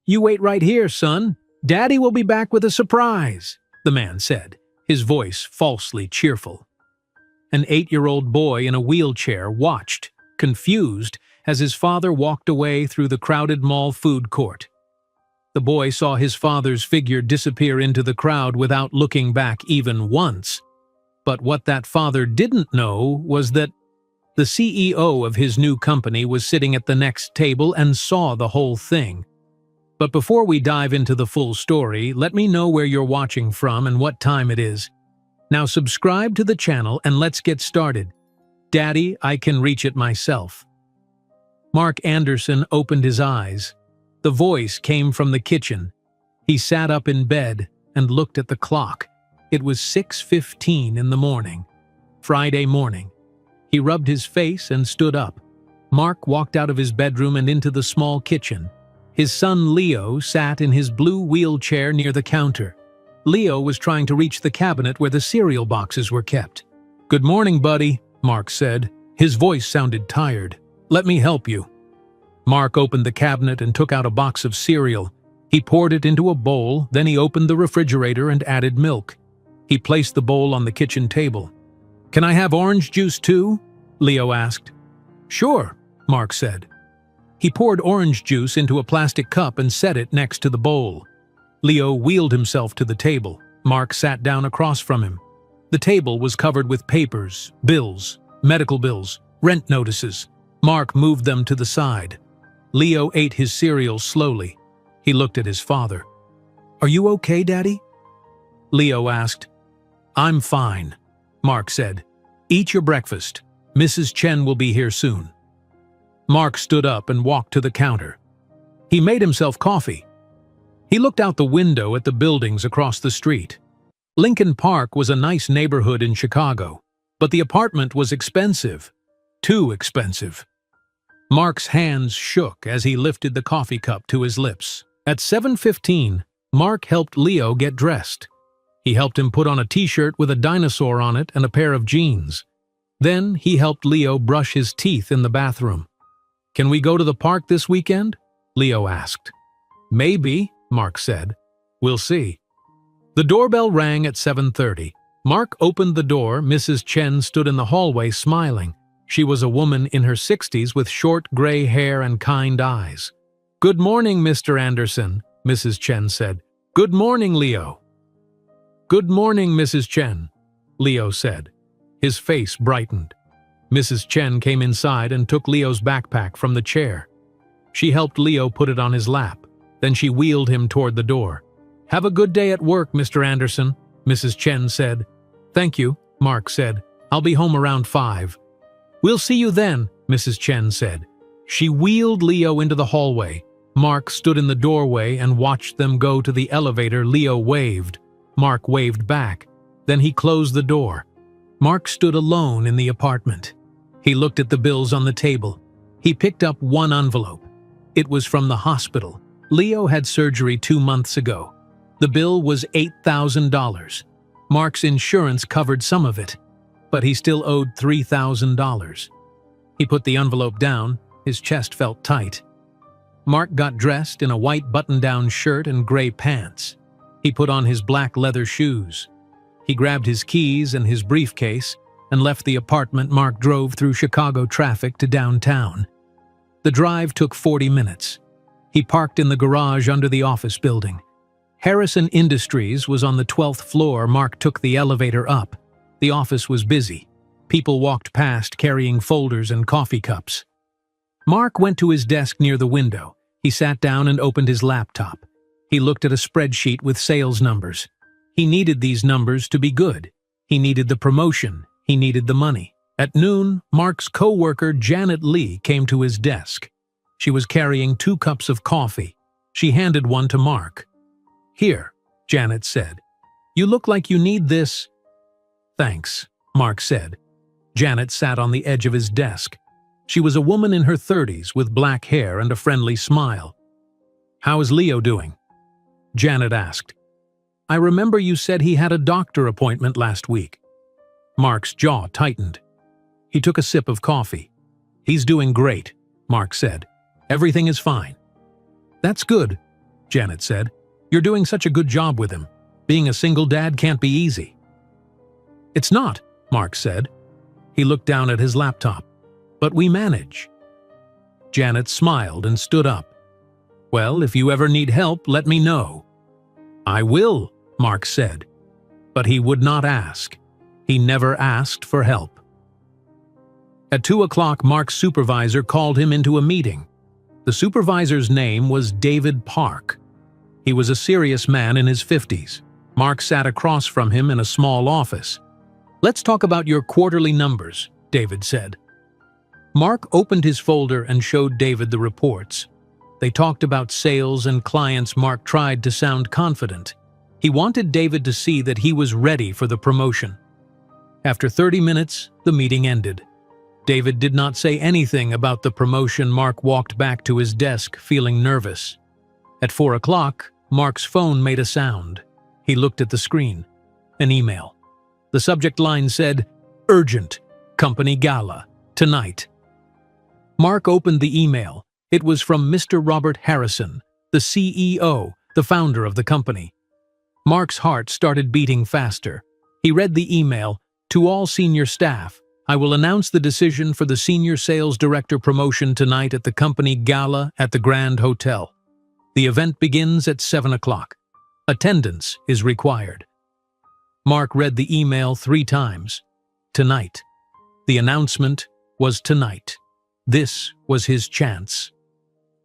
"You wait right here, son. Daddy will be back with a surprise," the man said, his voice falsely cheerful. An 8-year-old boy in a wheelchair watched, confused, as his father walked away through the crowded mall food court. The boy saw his father's figure disappear into the crowd without looking back even once. But what that father didn't know was that the CEO of his new company was sitting at the next table and saw the whole thing. But before we dive into the full story, let me know where you're watching from and what time it is. Now subscribe to the channel and let's get started. Daddy, I can reach it myself. Mark Anderson opened his eyes. The voice came from the kitchen. He sat up in bed and looked at the clock. It was 6:15 in the morning. Friday morning. He rubbed his face and stood up. Mark walked out of his bedroom and into the small kitchen. His son Leo sat in his blue wheelchair near the counter. Leo was trying to reach the cabinet where the cereal boxes were kept. "Good morning, buddy," Mark said. His voice sounded tired. "Let me help you." Mark opened the cabinet and took out a box of cereal. He poured it into a bowl, then he opened the refrigerator and added milk. He placed the bowl on the kitchen table. "Can I have orange juice too?" Leo asked. "Sure," Mark said. He poured orange juice into a plastic cup and set it next to the bowl. Leo wheeled himself to the table. Mark sat down across from him. The table was covered with papers, bills, medical bills, rent notices. Mark moved them to the side. Leo ate his cereal slowly. He looked at his father. "Are you okay, Daddy?" Leo asked. "I'm fine," Mark said. "Eat your breakfast. Mrs. Chen will be here soon." Mark stood up and walked to the counter. He made himself coffee. He looked out the window at the buildings across the street. Lincoln Park was a nice neighborhood in Chicago, but the apartment was expensive. Too expensive. Mark's hands shook as he lifted the coffee cup to his lips. At 7:15, Mark helped Leo get dressed. He helped him put on a t-shirt with a dinosaur on it and a pair of jeans. Then he helped Leo brush his teeth in the bathroom. "Can we go to the park this weekend?" Leo asked. "Maybe," Mark said. "We'll see." The doorbell rang at 7:30. Mark opened the door. Mrs. Chen stood in the hallway smiling. She was a woman in her 60s with short gray hair and kind eyes. "Good morning, Mr. Anderson," Mrs. Chen said. "Good morning, Leo." "Good morning, Mrs. Chen," Leo said. His face brightened. Mrs. Chen came inside and took Leo's backpack from the chair. She helped Leo put it on his lap. Then she wheeled him toward the door. "Have a good day at work, Mr. Anderson," Mrs. Chen said. "Thank you," Mark said. "I'll be home around 5. "We'll see you then," Mrs. Chen said. She wheeled Leo into the hallway. Mark stood in the doorway and watched them go to the elevator. Leo waved. Mark waved back. Then he closed the door. Mark stood alone in the apartment. He looked at the bills on the table. He picked up one envelope. It was from the hospital. Leo had surgery 2 months ago. The bill was $8,000. Mark's insurance covered some of it, but he still owed $3,000. He put the envelope down. His chest felt tight. Mark got dressed in a white button-down shirt and gray pants. He put on his black leather shoes. He grabbed his keys and his briefcase and left the apartment. Mark drove through Chicago traffic to downtown. The drive took 40 minutes. He parked in the garage under the office building. Harrison Industries was on the 12th floor. Mark took the elevator up. The office was busy. People walked past carrying folders and coffee cups. Mark went to his desk near the window. He sat down and opened his laptop. He looked at a spreadsheet with sales numbers. He needed these numbers to be good. He needed the promotion. He needed the money. At noon, Mark's co-worker Janet Lee came to his desk. She was carrying 2 cups of coffee. She handed one to Mark. "Here," Janet said. "You look like you need this." "Thanks," Mark said. Janet sat on the edge of his desk. She was a woman in her 30s with black hair and a friendly smile. "How is Leo doing?" Janet asked. "I remember you said he had a doctor appointment last week." Mark's jaw tightened. He took a sip of coffee. "He's doing great," Mark said. "Everything is fine." "That's good." Janet said. "You're doing such a good job with him. Being a single dad can't be easy." "It's not," Mark said. He looked down at his laptop. "But we manage." Janet smiled and stood up. "Well, if you ever need help, let me know." "I will," Mark said. But he would not ask. He never asked for help. At 2 o'clock, Mark's supervisor called him into a meeting. The supervisor's name was David Park. He was a serious man in his 50s. Mark sat across from him in a small office. "Let's talk about your quarterly numbers," David said. Mark opened his folder and showed David the reports. They talked about sales and clients. Mark tried to sound confident. He wanted David to see that he was ready for the promotion. After 30 minutes, the meeting ended. David did not say anything about the promotion. Mark walked back to his desk, feeling nervous. At 4 o'clock, Mark's phone made a sound. He looked at the screen. An email. The subject line said, "Urgent, company gala, tonight." Mark opened the email. It was from Mr. Robert Harrison, the CEO, the founder of the company. Mark's heart started beating faster. He read the email. "To all senior staff, I will announce the decision for the Senior Sales Director promotion tonight at the company gala at the Grand Hotel. The event begins at 7 o'clock. Attendance is required." Mark read the email 3 times. Tonight. The announcement was tonight. This was his chance.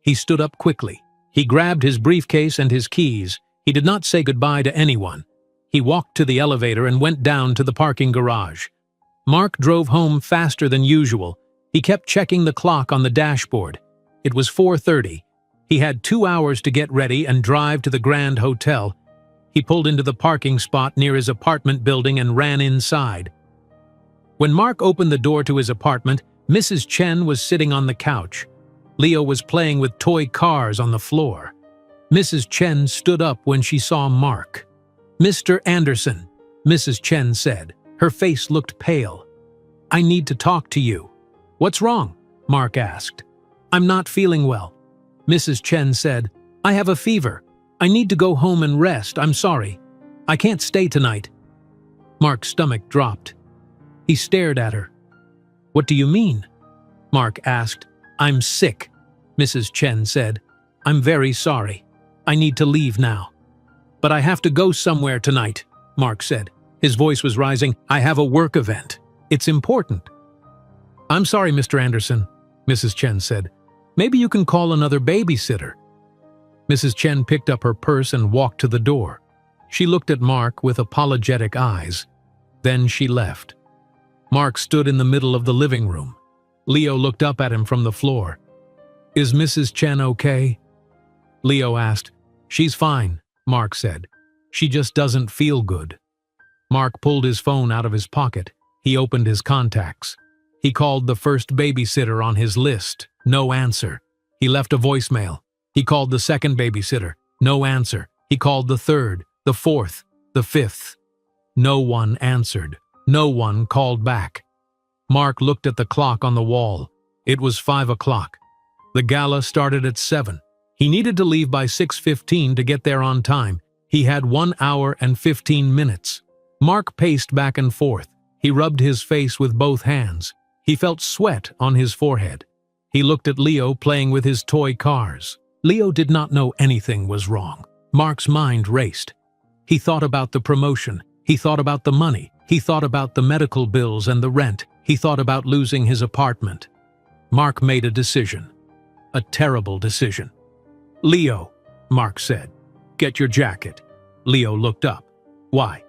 He stood up quickly. He grabbed his briefcase and his keys. He did not say goodbye to anyone. He walked to the elevator and went down to the parking garage. Mark drove home faster than usual. He kept checking the clock on the dashboard. It was 4:30. He had 2 hours to get ready and drive to the Grand Hotel. He pulled into the parking spot near his apartment building and ran inside. When Mark opened the door to his apartment, Mrs. Chen was sitting on the couch. Leo was playing with toy cars on the floor. Mrs. Chen stood up when she saw Mark. "Mr. Anderson," Mrs. Chen said. Her face looked pale. "I need to talk to you." "What's wrong?" Mark asked. "I'm not feeling well." Mrs. Chen said, "I have a fever. I need to go home and rest. I'm sorry. I can't stay tonight." Mark's stomach dropped. He stared at her. "What do you mean?" Mark asked. "I'm sick," Mrs. Chen said. "I'm very sorry. I need to leave now." "But I have to go somewhere tonight," Mark said. His voice was rising. "I have a work event. It's important." "I'm sorry, Mr. Anderson," Mrs. Chen said. "Maybe you can call another babysitter." Mrs. Chen picked up her purse and walked to the door. She looked at Mark with apologetic eyes. Then she left. Mark stood in the middle of the living room. Leo looked up at him from the floor. "Is Mrs. Chen okay?" Leo asked. "She's fine," Mark said. "She just doesn't feel good." Mark pulled his phone out of his pocket. He opened his contacts. He called the first babysitter on his list. No answer. He left a voicemail. He called the second babysitter. No answer. He called the third, the fourth, the fifth. No one answered. No one called back. Mark looked at the clock on the wall. It was 5 o'clock. The gala started at 7. He needed to leave by 6:15 to get there on time. He had 1 hour and 15 minutes. Mark paced back and forth. He rubbed his face with both hands. He felt sweat on his forehead. He looked at Leo playing with his toy cars. Leo did not know anything was wrong. Mark's mind raced. He thought about the promotion. He thought about the money. He thought about the medical bills and the rent. He thought about losing his apartment. Mark made a decision. A terrible decision. "Leo," Mark said, "get your jacket." Leo looked up. "Why?"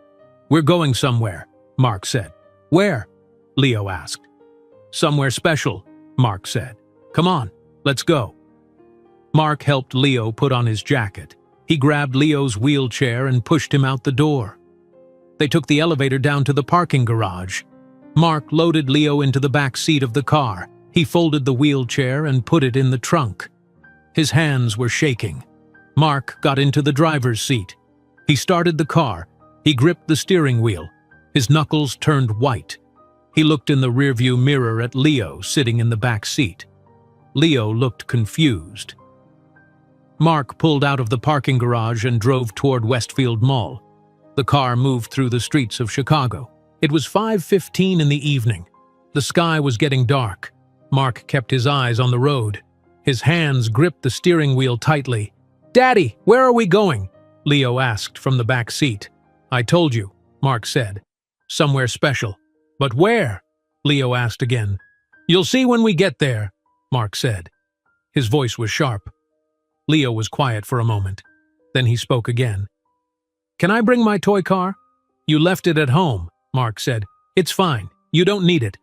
"We're going somewhere," Mark said. "Where?" Leo asked. "Somewhere special," Mark said. "Come on, let's go." Mark helped Leo put on his jacket. He grabbed Leo's wheelchair and pushed him out the door. They took the elevator down to the parking garage. Mark loaded Leo into the back seat of the car. He folded the wheelchair and put it in the trunk. His hands were shaking. Mark got into the driver's seat. He started the car. He gripped the steering wheel. His knuckles turned white. He looked in the rearview mirror at Leo sitting in the back seat. Leo looked confused. Mark pulled out of the parking garage and drove toward Westfield Mall. The car moved through the streets of Chicago. It was 5:15 in the evening. The sky was getting dark. Mark kept his eyes on the road. His hands gripped the steering wheel tightly. "Daddy, where are we going?" Leo asked from the back seat. "I told you," Mark said. "Somewhere special." "But where?" Leo asked again. "You'll see when we get there," Mark said. His voice was sharp. Leo was quiet for a moment. Then he spoke again. "Can I bring my toy car?" "You left it at home," Mark said. "It's fine. You don't need it."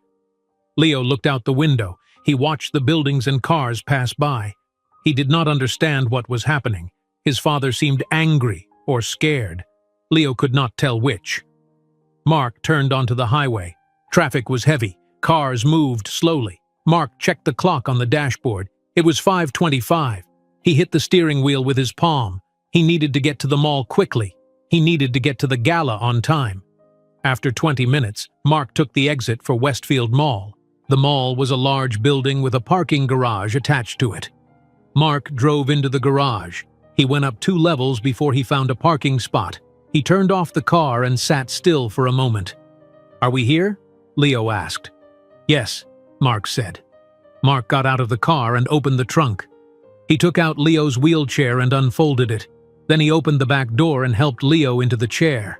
Leo looked out the window. He watched the buildings and cars pass by. He did not understand what was happening. His father seemed angry or scared. Leo could not tell which. Mark turned onto the highway. Traffic was heavy. Cars moved slowly. Mark checked the clock on the dashboard. It was 5:25. He hit the steering wheel with his palm. He needed to get to the mall quickly. He needed to get to the gala on time. After 20 minutes, Mark took the exit for Westfield Mall. The mall was a large building with a parking garage attached to it. Mark drove into the garage. He went up 2 levels before he found a parking spot. He turned off the car and sat still for a moment. "Are we here?" Leo asked. "Yes," Mark said. Mark got out of the car and opened the trunk. He took out Leo's wheelchair and unfolded it. Then he opened the back door and helped Leo into the chair.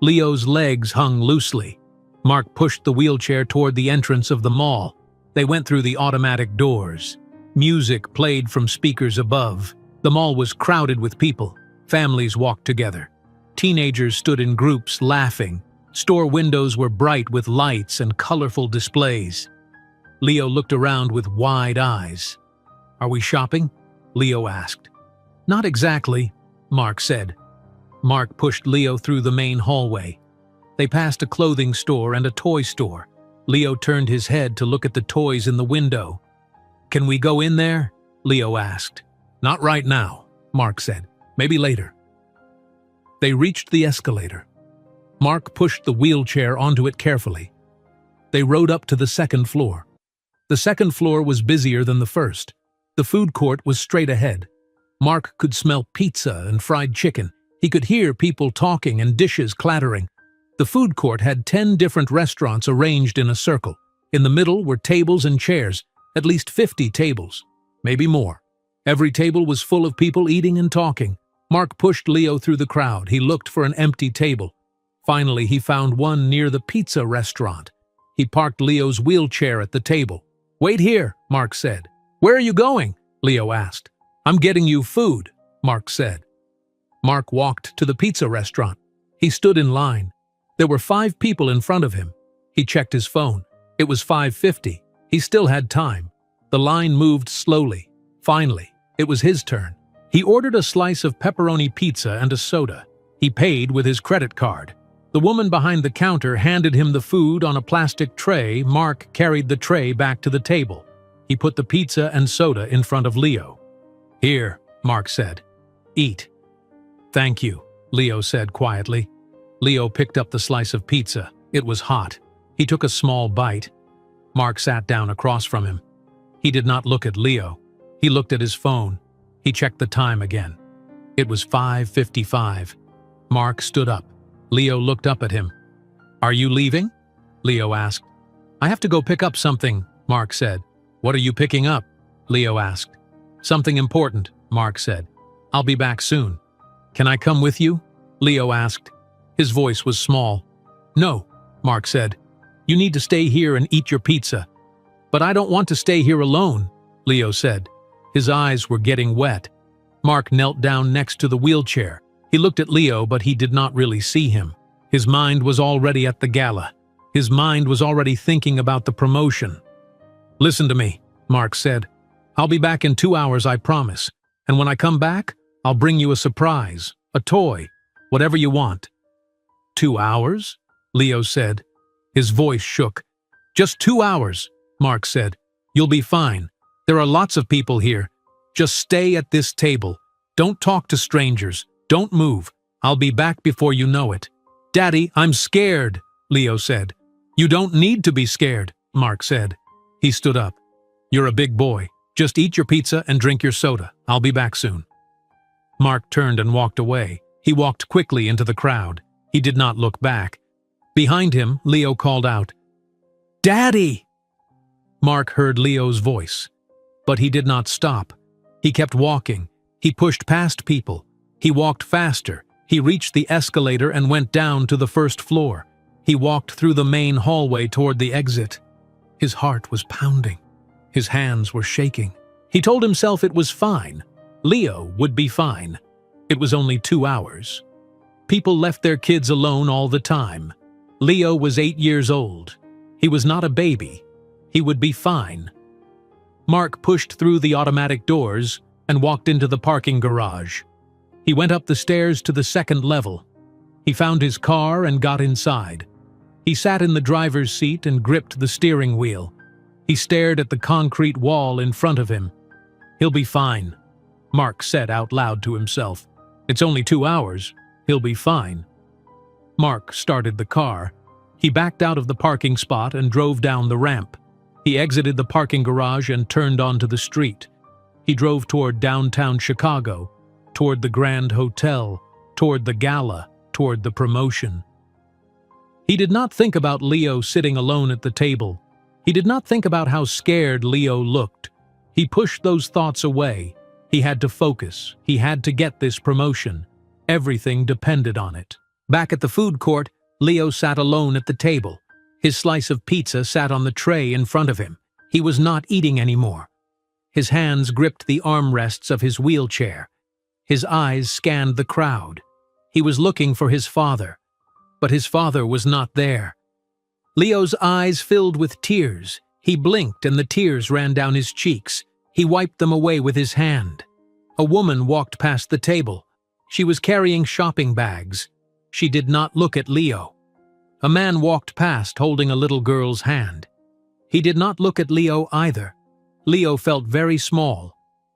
Leo's legs hung loosely. Mark pushed the wheelchair toward the entrance of the mall. They went through the automatic doors. Music played from speakers above. The mall was crowded with people. Families walked together. Teenagers stood in groups laughing. Store windows were bright with lights and colorful displays. Leo looked around with wide eyes. "Are we shopping?" Leo asked. "Not exactly," Mark said. Mark pushed Leo through the main hallway. They passed a clothing store and a toy store. Leo turned his head to look at the toys in the window. "Can we go in there?" Leo asked. "Not right now," Mark said. "Maybe later." They reached the escalator. Mark pushed the wheelchair onto it carefully. They rode up to the second floor. The second floor was busier than the first. The food court was straight ahead. Mark could smell pizza and fried chicken. He could hear people talking and dishes clattering. The food court had 10 different restaurants arranged in a circle. In the middle were tables and chairs, at least 50 tables, maybe more. Every table was full of people eating and talking. Mark pushed Leo through the crowd. He looked for an empty table. Finally, he found one near the pizza restaurant. He parked Leo's wheelchair at the table. "Wait here," Mark said. "Where are you going?" Leo asked. "I'm getting you food," Mark said. Mark walked to the pizza restaurant. He stood in line. There were 5 people in front of him. He checked his phone. It was 5:50. He still had time. The line moved slowly. Finally, it was his turn. He ordered a slice of pepperoni pizza and a soda. He paid with his credit card. The woman behind the counter handed him the food on a plastic tray. Mark carried the tray back to the table. He put the pizza and soda in front of Leo. "Here," Mark said. "Eat." "Thank you," Leo said quietly. Leo picked up the slice of pizza. It was hot. He took a small bite. Mark sat down across from him. He did not look at Leo. He looked at his phone. He checked the time again. It was 5:55. Mark stood up. Leo looked up at him. "Are you leaving?" Leo asked. "I have to go pick up something," Mark said. "What are you picking up?" Leo asked. "Something important," Mark said. "I'll be back soon." "Can I come with you?" Leo asked. His voice was small. "No," Mark said. "You need to stay here and eat your pizza." "But I don't want to stay here alone," Leo said. His eyes were getting wet. Mark knelt down next to the wheelchair. He looked at Leo, but he did not really see him. His mind was already at the gala. His mind was already thinking about the promotion. "Listen to me," Mark said. "I'll be back in 2 hours, I promise. And when I come back, I'll bring you a surprise, a toy, whatever you want." "2 hours?" Leo said. His voice shook. "Just 2 hours," Mark said. "You'll be fine. There are lots of people here. Just stay at this table. Don't talk to strangers. Don't move. I'll be back before you know it." "Daddy, I'm scared," Leo said. "You don't need to be scared," Mark said. He stood up. "You're a big boy. Just eat your pizza and drink your soda. I'll be back soon." Mark turned and walked away. He walked quickly into the crowd. He did not look back. Behind him, Leo called out, "Daddy!" Mark heard Leo's voice, but he did not stop. He kept walking. He pushed past people. He walked faster. He reached the escalator and went down to the first floor. He walked through the main hallway toward the exit. His heart was pounding. His hands were shaking. He told himself it was fine. Leo would be fine. It was only 2 hours. People left their kids alone all the time. Leo was 8 years old. He was not a baby. He would be fine. Mark pushed through the automatic doors and walked into the parking garage. He went up the stairs to the second level. He found his car and got inside. He sat in the driver's seat and gripped the steering wheel. He stared at the concrete wall in front of him. "He'll be fine," Mark said out loud to himself. "It's only 2 hours. He'll be fine." Mark started the car. He backed out of the parking spot and drove down the ramp. He exited the parking garage and turned onto the street. He drove toward downtown Chicago, toward the Grand Hotel, toward the gala, toward the promotion. He did not think about Leo sitting alone at the table. He did not think about how scared Leo looked. He pushed those thoughts away. He had to focus. He had to get this promotion. Everything depended on it. Back at the food court, Leo sat alone at the table. His slice of pizza sat on the tray in front of him. He was not eating anymore. His hands gripped the armrests of his wheelchair. His eyes scanned the crowd. He was looking for his father, but his father was not there. Leo's eyes filled with tears. He blinked and the tears ran down his cheeks. He wiped them away with his hand. A woman walked past the table. She was carrying shopping bags. She did not look at Leo. A man walked past holding a little girl's hand. He did not look at Leo either. Leo felt very small.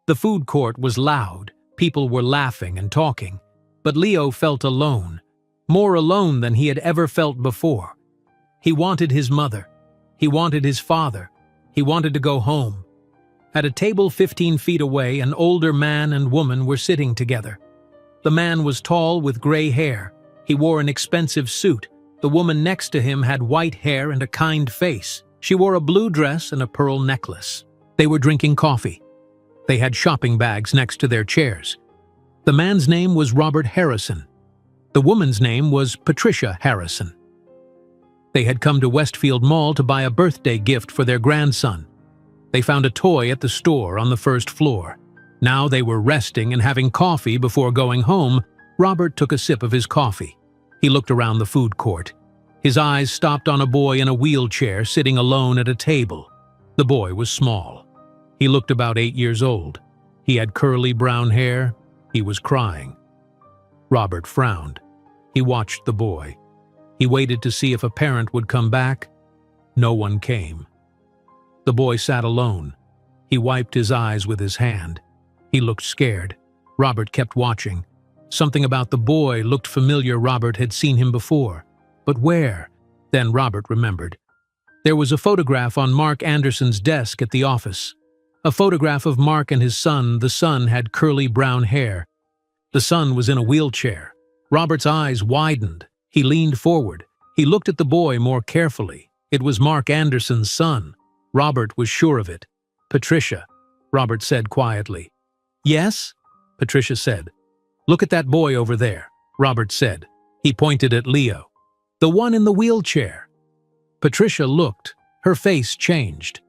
The food court was loud. People were laughing and talking. But Leo felt alone, more alone than he had ever felt before. He wanted his mother. He wanted his father. He wanted to go home. At a table 15 feet away, an older man and woman were sitting together. The man was tall with gray hair. He wore an expensive suit. The woman next to him had white hair and a kind face. She wore a blue dress and a pearl necklace. They were drinking coffee. They had shopping bags next to their chairs. The man's name was Robert Harrison. The woman's name was Patricia Harrison. They had come to Westfield Mall to buy a birthday gift for their grandson. They found a toy at the store on the first floor. Now they were resting and having coffee before going home. Robert took a sip of his coffee. He looked around the food court. His eyes stopped on a boy in a wheelchair sitting alone at a table. The boy was small. He looked about 8 years old. He had curly brown hair. He was crying. Robert frowned. He watched the boy. He waited to see if a parent would come back. No one came. The boy sat alone. He wiped his eyes with his hand. He looked scared. Robert kept watching. Something about the boy looked familiar. Robert had seen him before. But where? Then Robert remembered. There was a photograph on Mark Anderson's desk at the office. A photograph of Mark and his son. The son had curly brown hair. The son was in a wheelchair. Robert's eyes widened. He leaned forward. He looked at the boy more carefully. It was Mark Anderson's son. Robert was sure of it. "Patricia," Robert said quietly. "Yes?" Patricia said. "Look at that boy over there," Robert said. He pointed at Leo. "The one in the wheelchair." Patricia looked. Her face changed.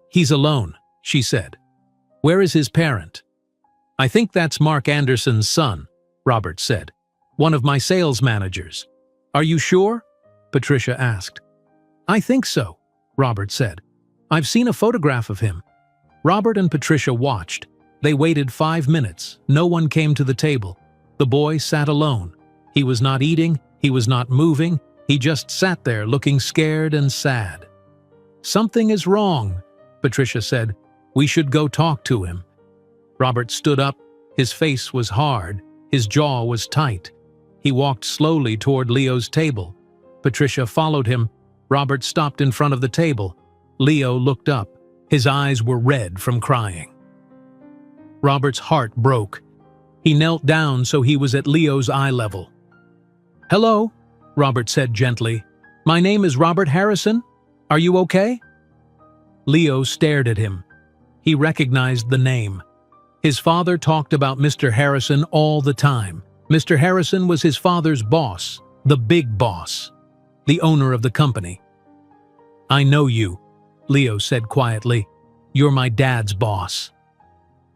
"He's alone," she said. "Where is his parent?" "I think that's Mark Anderson's son," Robert said. "One of my sales managers." "Are you sure?" Patricia asked. "I think so," Robert said. "I've seen a photograph of him." Robert and Patricia watched. They waited 5 minutes. No one came to the table. The boy sat alone. He was not eating. He was not moving. He just sat there looking scared and sad. "Something is wrong," Patricia said. "We should go talk to him." Robert stood up. His face was hard. His jaw was tight. He walked slowly toward Leo's table. Patricia followed him. Robert stopped in front of the table. Leo looked up. His eyes were red from crying. Robert's heart broke. He knelt down so he was at Leo's eye level. "Hello," Robert said gently. "My name is Robert Harrison. Are you okay?" Leo stared at him. He recognized the name. His father talked about Mr. Harrison all the time. Mr. Harrison was his father's boss, the big boss, the owner of the company. "I know you," Leo said quietly. "You're my dad's boss."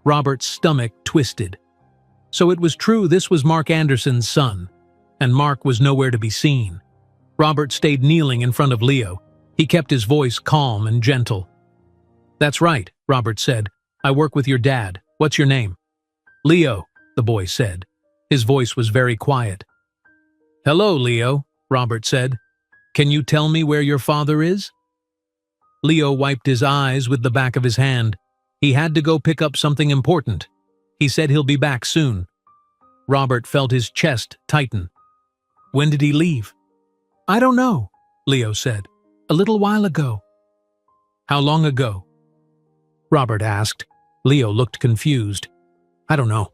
Robert's stomach twisted. So it was true this was Mark Anderson's son, and Mark was nowhere to be seen. Robert stayed kneeling in front of Leo. He kept his voice calm and gentle. "That's right," Robert said. "I work with your dad. What's your name?" "Leo," the boy said. His voice was very quiet. "Hello, Leo," Robert said. "Can you tell me where your father is?" Leo wiped his eyes with the back of his hand. He had to go pick up something important. He said he'll be back soon. Robert felt his chest tighten. "When did he leave?" "I don't know," Leo said. "A little while ago." "How long ago?" Robert asked. Leo looked confused. "I don't know.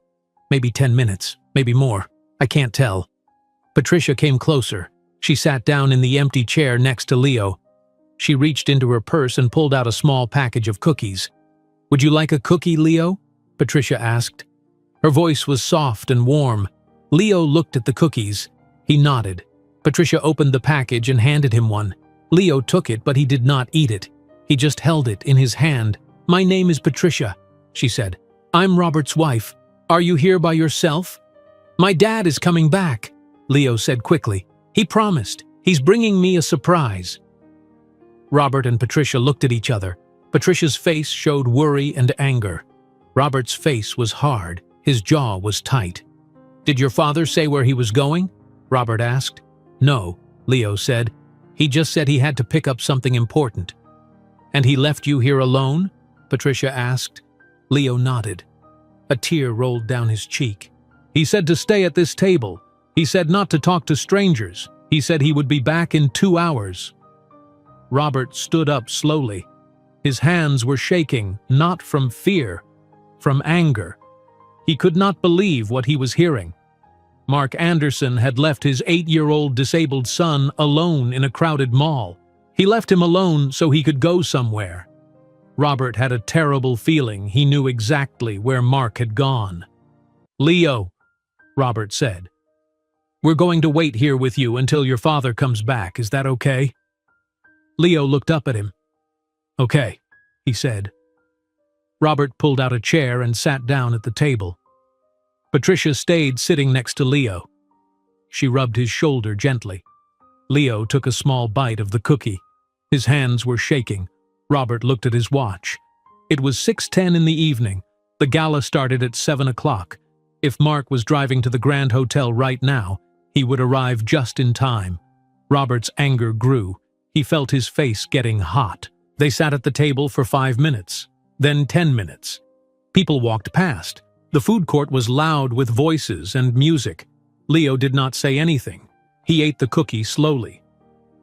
Maybe 10 minutes, maybe more. I can't tell." Patricia came closer. She sat down in the empty chair next to Leo. She reached into her purse and pulled out a small package of cookies. "Would you like a cookie, Leo?" Patricia asked. Her voice was soft and warm. Leo looked at the cookies. He nodded. Patricia opened the package and handed him one. Leo took it, but he did not eat it. He just held it in his hand. "My name is Patricia," she said. "I'm Robert's wife. Are you here by yourself?" "My dad is coming back," Leo said quickly. "He promised. He's bringing me a surprise." Robert and Patricia looked at each other. Patricia's face showed worry and anger. Robert's face was hard. His jaw was tight. "Did your father say where he was going?" Robert asked. "No," Leo said. "He just said he had to pick up something important." "And he left you here alone?" Patricia asked. Leo nodded. A tear rolled down his cheek. "He said to stay at this table. He said not to talk to strangers. He said he would be back in 2 hours." Robert stood up slowly. His hands were shaking, not from fear, from anger. He could not believe what he was hearing. Mark Anderson had left his 8-year-old disabled son alone in a crowded mall. He left him alone so he could go somewhere. Robert had a terrible feeling he knew exactly where Mark had gone. "Leo," Robert said, "we're going to wait here with you until your father comes back. Is that okay?" Leo looked up at him. "Okay," he said. Robert pulled out a chair and sat down at the table. Patricia stayed sitting next to Leo. She rubbed his shoulder gently. Leo took a small bite of the cookie. His hands were shaking. Robert looked at his watch. It was 6:10 in the evening. The gala started at 7 o'clock. If Mark was driving to the Grand Hotel right now, he would arrive just in time. Robert's anger grew. He felt his face getting hot. They sat at the table for 5 minutes, then 10 minutes. People walked past. The food court was loud with voices and music. Leo did not say anything. He ate the cookie slowly.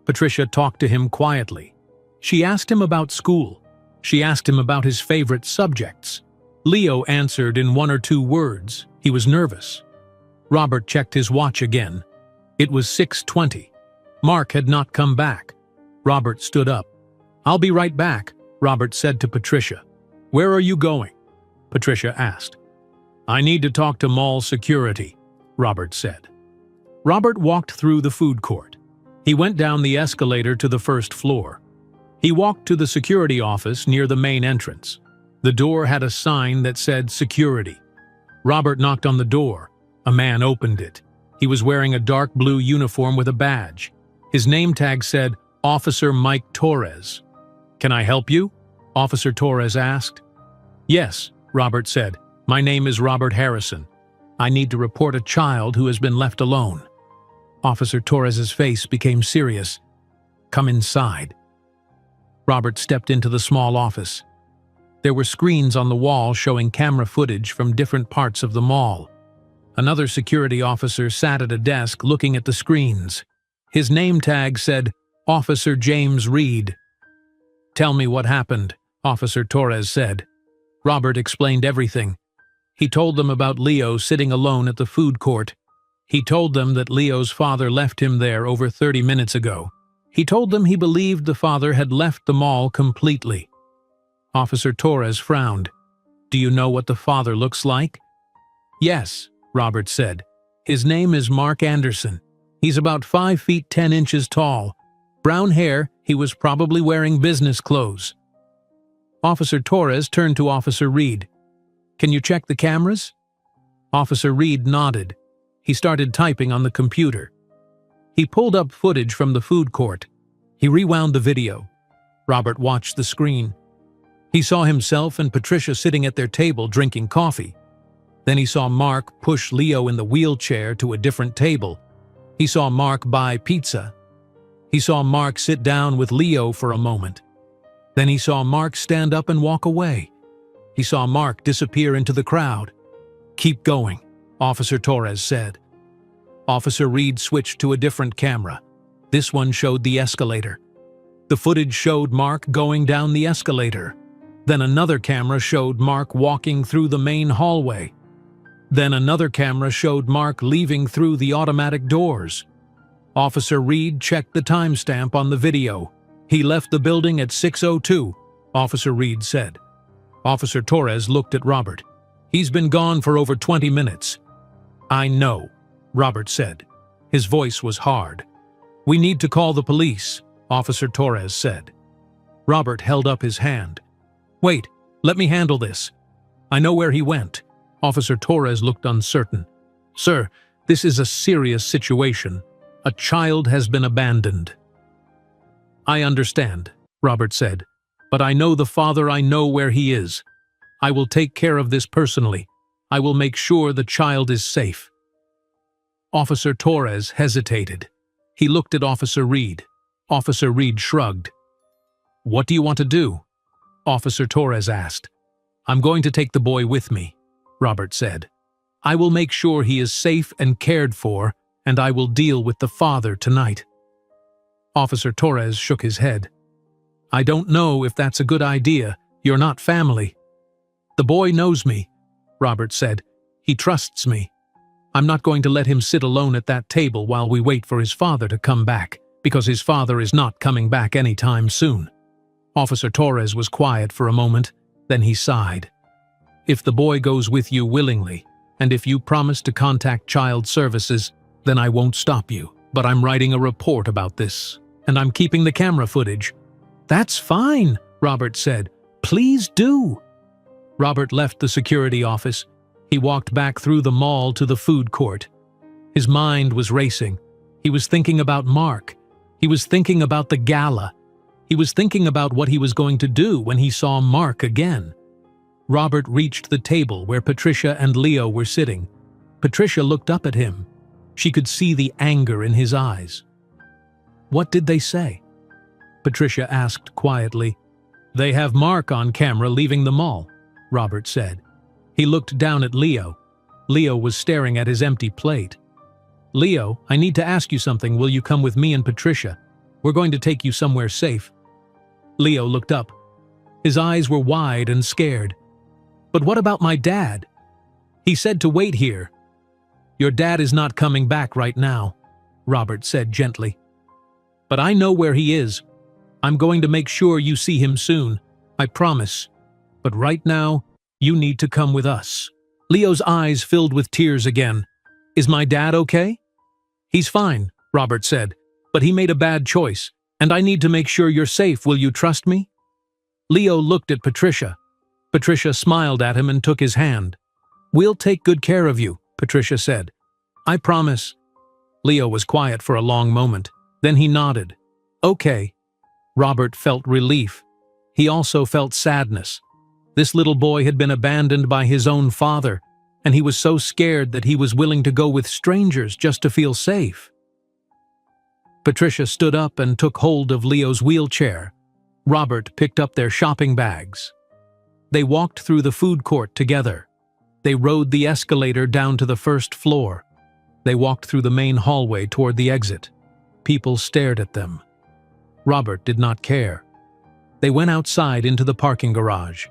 Patricia talked to him quietly. She asked him about school. She asked him about his favorite subjects. Leo answered in 1 or 2 words. He was nervous. Robert checked his watch again. It was 6:20. Mark had not come back. Robert stood up. "I'll be right back," Robert said to Patricia. "Where are you going?" Patricia asked. "I need to talk to mall security," Robert said. Robert walked through the food court. He went down the escalator to the first floor. He walked to the security office near the main entrance. The door had a sign that said security. Robert knocked on the door. A man opened it. He was wearing a dark blue uniform with a badge. His name tag said, Officer Mike Torres. "Can I help you?" Officer Torres asked. "Yes," Robert said. "My name is Robert Harrison. I need to report a child who has been left alone." Officer Torres's face became serious. "Come inside." Robert stepped into the small office. There were screens on the wall showing camera footage from different parts of the mall. Another security officer sat at a desk looking at the screens. His name tag said, Officer James Reed. "Tell me what happened," Officer Torres said. Robert explained everything. He told them about Leo sitting alone at the food court. He told them that Leo's father left him there over 30 minutes ago. He told them he believed the father had left the mall completely. Officer Torres frowned. "Do you know what the father looks like?" "Yes," Robert said. "His name is Mark Anderson. He's about 5 feet 10 inches tall. Brown hair, he was probably wearing business clothes." Officer Torres turned to Officer Reed. "Can you check the cameras?" Officer Reed nodded. He started typing on the computer. He pulled up footage from the food court. He rewound the video. Robert watched the screen. He saw himself and Patricia sitting at their table drinking coffee. Then he saw Mark push Leo in the wheelchair to a different table. He saw Mark buy pizza. He saw Mark sit down with Leo for a moment. Then he saw Mark stand up and walk away. He saw Mark disappear into the crowd. "Keep going," Officer Torres said. Officer Reed switched to a different camera. This one showed the escalator. The footage showed Mark going down the escalator. Then another camera showed Mark walking through the main hallway. Then another camera showed Mark leaving through the automatic doors. Officer Reed checked the timestamp on the video. "He left the building at 6:02, Officer Reed said. Officer Torres looked at Robert. "He's been gone for over 20 minutes. "I know," Robert said. His voice was hard. "We need to call the police," Officer Torres said. Robert held up his hand. "Wait, let me handle this. I know where he went." Officer Torres looked uncertain. "Sir, this is a serious situation. A child has been abandoned." "I understand," Robert said. "But I know the father. I know where he is. I will take care of this personally. I will make sure the child is safe." Officer Torres hesitated. He looked at Officer Reed. Officer Reed shrugged. "What do you want to do?" Officer Torres asked. "I'm going to take the boy with me," Robert said. "I will make sure he is safe and cared for, and I will deal with the father tonight." Officer Torres shook his head. "I don't know if that's a good idea. You're not family." "The boy knows me," Robert said. "He trusts me. I'm not going to let him sit alone at that table while we wait for his father to come back, because his father is not coming back anytime soon." Officer Torres was quiet for a moment, then he sighed. "If the boy goes with you willingly, and if you promise to contact Child Services, then I won't stop you. But I'm writing a report about this, and I'm keeping the camera footage." "That's fine," Robert said. "Please do." Robert left the security office. He walked back through the mall to the food court. His mind was racing. He was thinking about Mark. He was thinking about the gala. He was thinking about what he was going to do when he saw Mark again. Robert reached the table where Patricia and Leo were sitting. Patricia looked up at him. She could see the anger in his eyes. "What did they say?" Patricia asked quietly. "They have Mark on camera leaving the mall," Robert said. He looked down at Leo. Leo was staring at his empty plate. "Leo, I need to ask you something. Will you come with me and Patricia? We're going to take you somewhere safe." Leo looked up. His eyes were wide and scared. "But what about my dad? He said to wait here." "Your dad is not coming back right now," Robert said gently. "But I know where he is. I'm going to make sure you see him soon. I promise. But right now, you need to come with us." Leo's eyes filled with tears again. "Is my dad okay?" "He's fine," Robert said. "But he made a bad choice, and I need to make sure you're safe. Will you trust me?" Leo looked at Patricia. Patricia smiled at him and took his hand. "We'll take good care of you," Patricia said. "I promise." Leo was quiet for a long moment. Then he nodded. "Okay." Robert felt relief. He also felt sadness. This little boy had been abandoned by his own father, and he was so scared that he was willing to go with strangers just to feel safe. Patricia stood up and took hold of Leo's wheelchair. Robert picked up their shopping bags. They walked through the food court together. They rode the escalator down to the first floor. They walked through the main hallway toward the exit. People stared at them. Robert did not care. They went outside into the parking garage.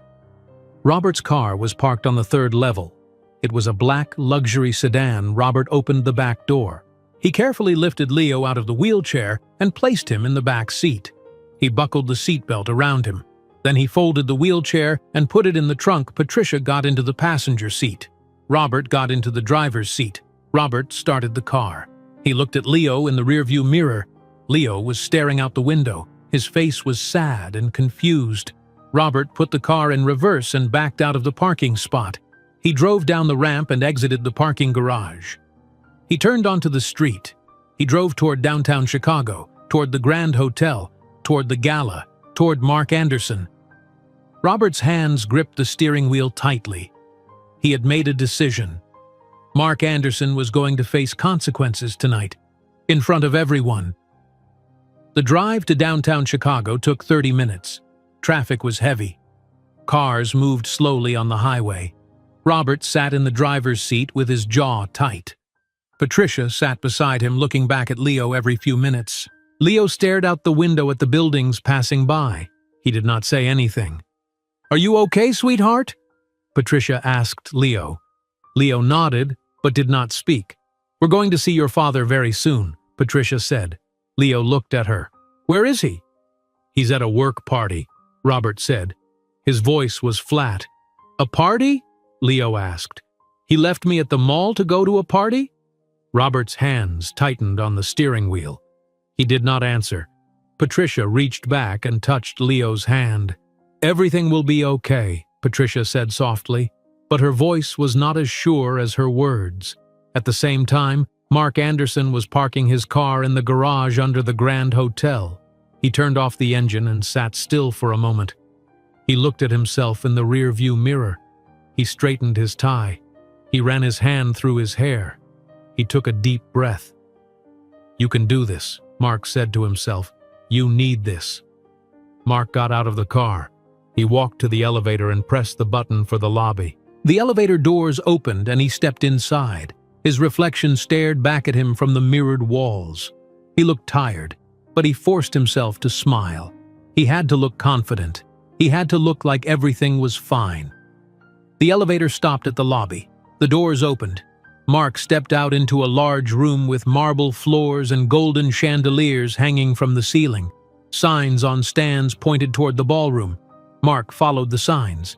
Robert's car was parked on the third level. It was a black luxury sedan. Robert opened the back door. He carefully lifted Leo out of the wheelchair and placed him in the back seat. He buckled the seatbelt around him. Then he folded the wheelchair and put it in the trunk. Patricia got into the passenger seat. Robert got into the driver's seat. Robert started the car. He looked at Leo in the rearview mirror. Leo was staring out the window. His face was sad and confused. Robert put the car in reverse and backed out of the parking spot. He drove down the ramp and exited the parking garage. He turned onto the street. He drove toward downtown Chicago, toward the Grand Hotel, toward the Gala, toward Mark Anderson. Robert's hands gripped the steering wheel tightly. He had made a decision. Mark Anderson was going to face consequences tonight, in front of everyone. The drive to downtown Chicago took 30 minutes. Traffic was heavy. Cars moved slowly on the highway. Robert sat in the driver's seat with his jaw tight. Patricia sat beside him, looking back at Leo every few minutes. Leo stared out the window at the buildings passing by. He did not say anything. "Are you okay, sweetheart?" Patricia asked Leo. Leo nodded, but did not speak. "We're going to see your father very soon," Patricia said. Leo looked at her. "Where is he?" "He's at a work party," Robert said. His voice was flat. "A party?" Leo asked. "He left me at the mall to go to a party?" Robert's hands tightened on the steering wheel. He did not answer. Patricia reached back and touched Leo's hand. "Everything will be okay," Patricia said softly, but her voice was not as sure as her words. At the same time, Mark Anderson was parking his car in the garage under the Grand Hotel. He turned off the engine and sat still for a moment. He looked at himself in the rear-view mirror. He straightened his tie. He ran his hand through his hair. He took a deep breath. "You can do this," Mark said to himself. "You need this." Mark got out of the car. He walked to the elevator and pressed the button for the lobby. The elevator doors opened and he stepped inside. His reflection stared back at him from the mirrored walls. He looked tired, but he forced himself to smile. He had to look confident. He had to look like everything was fine. The elevator stopped at the lobby. The doors opened. Mark stepped out into a large room with marble floors and golden chandeliers hanging from the ceiling. Signs on stands pointed toward the ballroom. Mark followed the signs.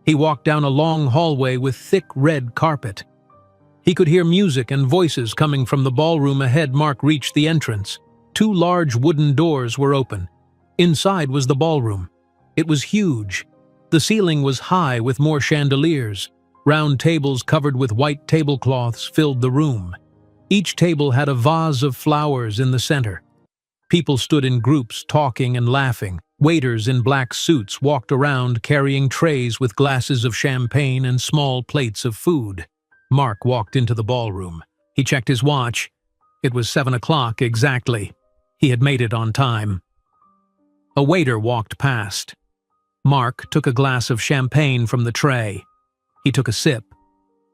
He walked down a long hallway with thick red carpet. He could hear music and voices coming from the ballroom ahead. Mark reached the entrance. 2 large wooden doors were open. Inside was the ballroom. It was huge. The ceiling was high with more chandeliers. Round tables covered with white tablecloths filled the room. Each table had a vase of flowers in the center. People stood in groups, talking and laughing. Waiters in black suits walked around carrying trays with glasses of champagne and small plates of food. Mark walked into the ballroom. He checked his watch. It was 7 o'clock exactly. He had made it on time. A waiter walked past. Mark took a glass of champagne from the tray. He took a sip.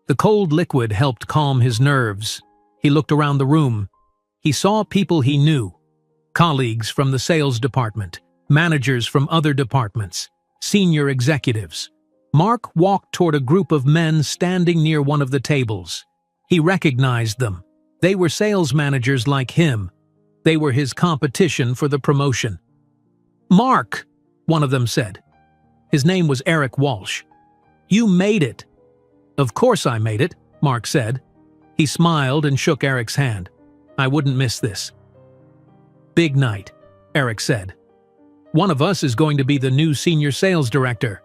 The cold liquid helped calm his nerves. He looked around the room. He saw people he knew. Colleagues from the sales department, managers from other departments, senior executives. Mark walked toward a group of men standing near one of the tables. He recognized them. They were sales managers like him. They were his competition for the promotion. "Mark," one of them said. His name was Eric Walsh. "You made it." "Of course I made it," Mark said. He smiled and shook Eric's hand. "I wouldn't miss this." "Big night," Eric said. "One of us is going to be the new senior sales director."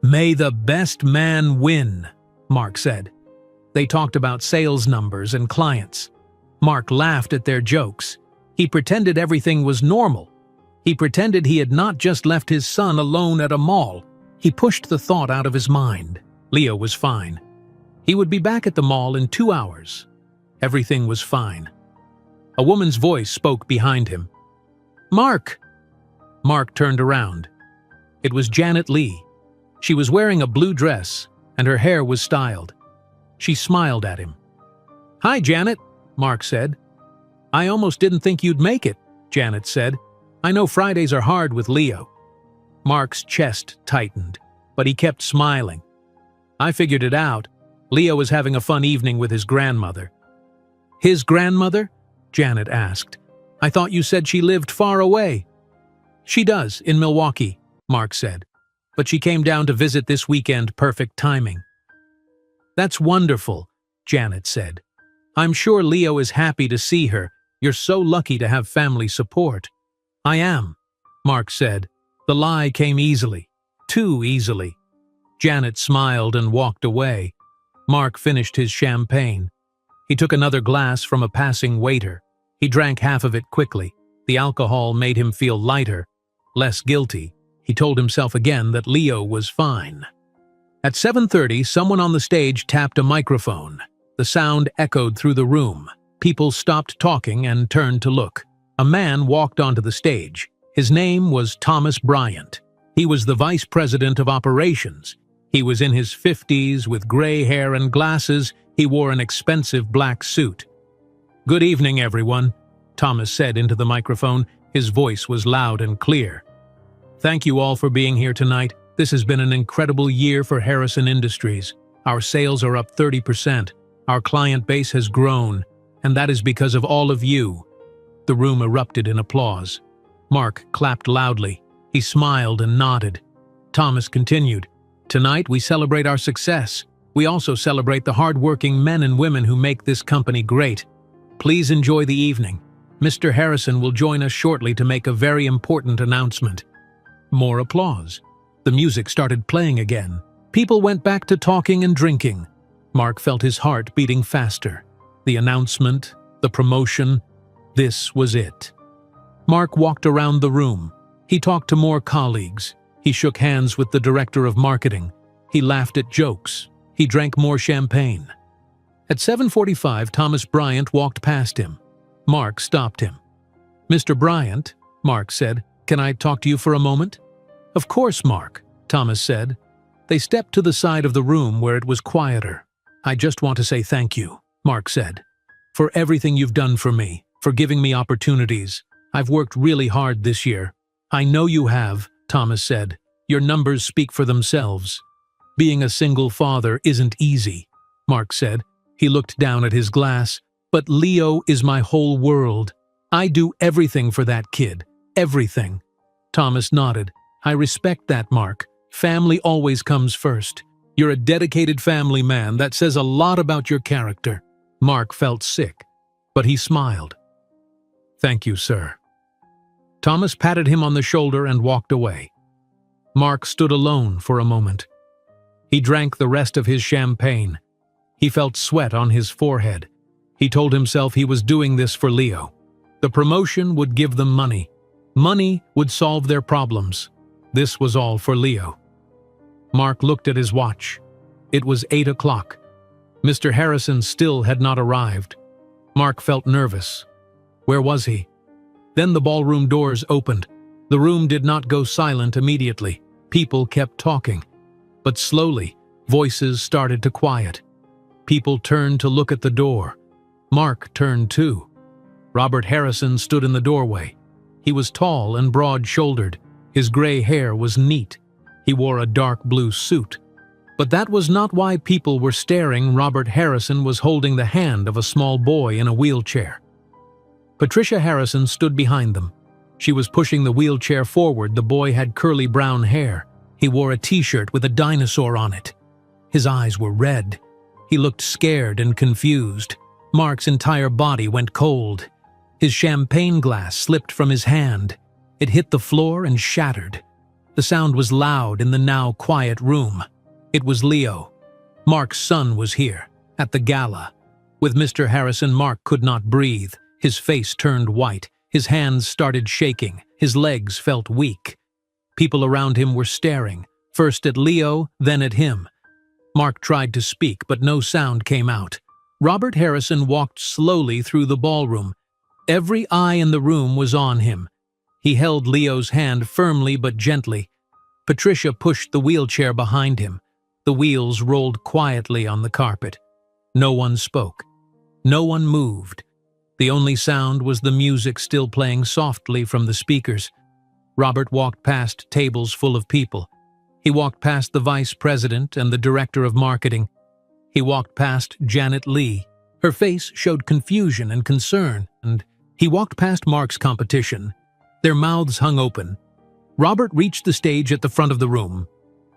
"May the best man win," Mark said. They talked about sales numbers and clients. Mark laughed at their jokes. He pretended everything was normal. He pretended he had not just left his son alone at a mall. He pushed the thought out of his mind. Leo was fine. He would be back at the mall in 2 hours. Everything was fine. A woman's voice spoke behind him. "Mark!" Mark turned around. It was Janet Lee. She was wearing a blue dress, and her hair was styled. She smiled at him. "Hi, Janet," Mark said. "I almost didn't think you'd make it," Janet said. "I know Fridays are hard with Leo." Mark's chest tightened, but he kept smiling. "I figured it out. Leo is having a fun evening with his grandmother." "His grandmother?" Janet asked. "I thought you said she lived far away." "She does, in Milwaukee," Mark said. "But she came down to visit this weekend, perfect timing." "That's wonderful," Janet said. "I'm sure Leo is happy to see her. You're so lucky to have family support." "I am," Mark said. The lie came easily. Too easily. Janet smiled and walked away. Mark finished his champagne. He took another glass from a passing waiter. He drank half of it quickly. The alcohol made him feel lighter, less guilty. He told himself again that Leo was fine. At 7:30, someone on the stage tapped a microphone. The sound echoed through the room. People stopped talking and turned to look. A man walked onto the stage. His name was Thomas Bryant. He was the vice president of operations. He was in his 50s with gray hair and glasses. He wore an expensive black suit. "Good evening, everyone," Thomas said into the microphone. His voice was loud and clear. "Thank you all for being here tonight. This has been an incredible year for Harrison Industries. Our sales are up 30%. Our client base has grown, and that is because of all of you." The room erupted in applause. Mark clapped loudly. He smiled and nodded. Thomas continued, "Tonight we celebrate our success. We also celebrate the hard-working men and women who make this company great. Please enjoy the evening. Mr. Harrison will join us shortly to make a very important announcement." More applause. The music started playing again. People went back to talking and drinking. Mark felt his heart beating faster. The announcement, the promotion, this was it. Mark walked around the room. He talked to more colleagues. He shook hands with the director of marketing. He laughed at jokes. He drank more champagne. At 7:45, Thomas Bryant walked past him. Mark stopped him. "Mr. Bryant," Mark said, "can I talk to you for a moment?" "Of course, Mark," Thomas said. They stepped to the side of the room where it was quieter. "I just want to say thank you," Mark said, "for everything you've done for me, for giving me opportunities. I've worked really hard this year." "I know you have," Thomas said. "Your numbers speak for themselves." "Being a single father isn't easy," Mark said. He looked down at his glass. "But Leo is my whole world. I do everything for that kid. Everything." Thomas nodded. "I respect that, Mark. Family always comes first. You're a dedicated family man. That says a lot about your character." Mark felt sick, but he smiled. "Thank you, sir." Thomas patted him on the shoulder and walked away. Mark stood alone for a moment. He drank the rest of his champagne. He felt sweat on his forehead. He told himself he was doing this for Leo. The promotion would give them money. Money would solve their problems. This was all for Leo. Mark looked at his watch. It was 8 o'clock. Mr. Harrison still had not arrived. Mark felt nervous. Where was he? Then the ballroom doors opened. The room did not go silent immediately. People kept talking. But slowly, voices started to quiet. People turned to look at the door. Mark turned too. Robert Harrison stood in the doorway. He was tall and broad-shouldered. His gray hair was neat. He wore a dark blue suit. But that was not why people were staring. Robert Harrison was holding the hand of a small boy in a wheelchair. Patricia Harrison stood behind them. She was pushing the wheelchair forward. The boy had curly brown hair. He wore a t-shirt with a dinosaur on it. His eyes were red. He looked scared and confused. Mark's entire body went cold. His champagne glass slipped from his hand. It hit the floor and shattered. The sound was loud in the now quiet room. It was Leo. Mark's son was here, at the gala. With Mr. Harrison, Mark could not breathe. His face turned white. His hands started shaking. His legs felt weak. People around him were staring, first at Leo, then at him. Mark tried to speak, but no sound came out. Robert Harrison walked slowly through the ballroom. Every eye in the room was on him. He held Leo's hand firmly but gently. Patricia pushed the wheelchair behind him. The wheels rolled quietly on the carpet. No one spoke. No one moved. The only sound was the music still playing softly from the speakers. Robert walked past tables full of people. He walked past the vice president and the director of marketing. He walked past Janet Lee. Her face showed confusion and concern, and he walked past Mark's competition. Their mouths hung open. Robert reached the stage at the front of the room.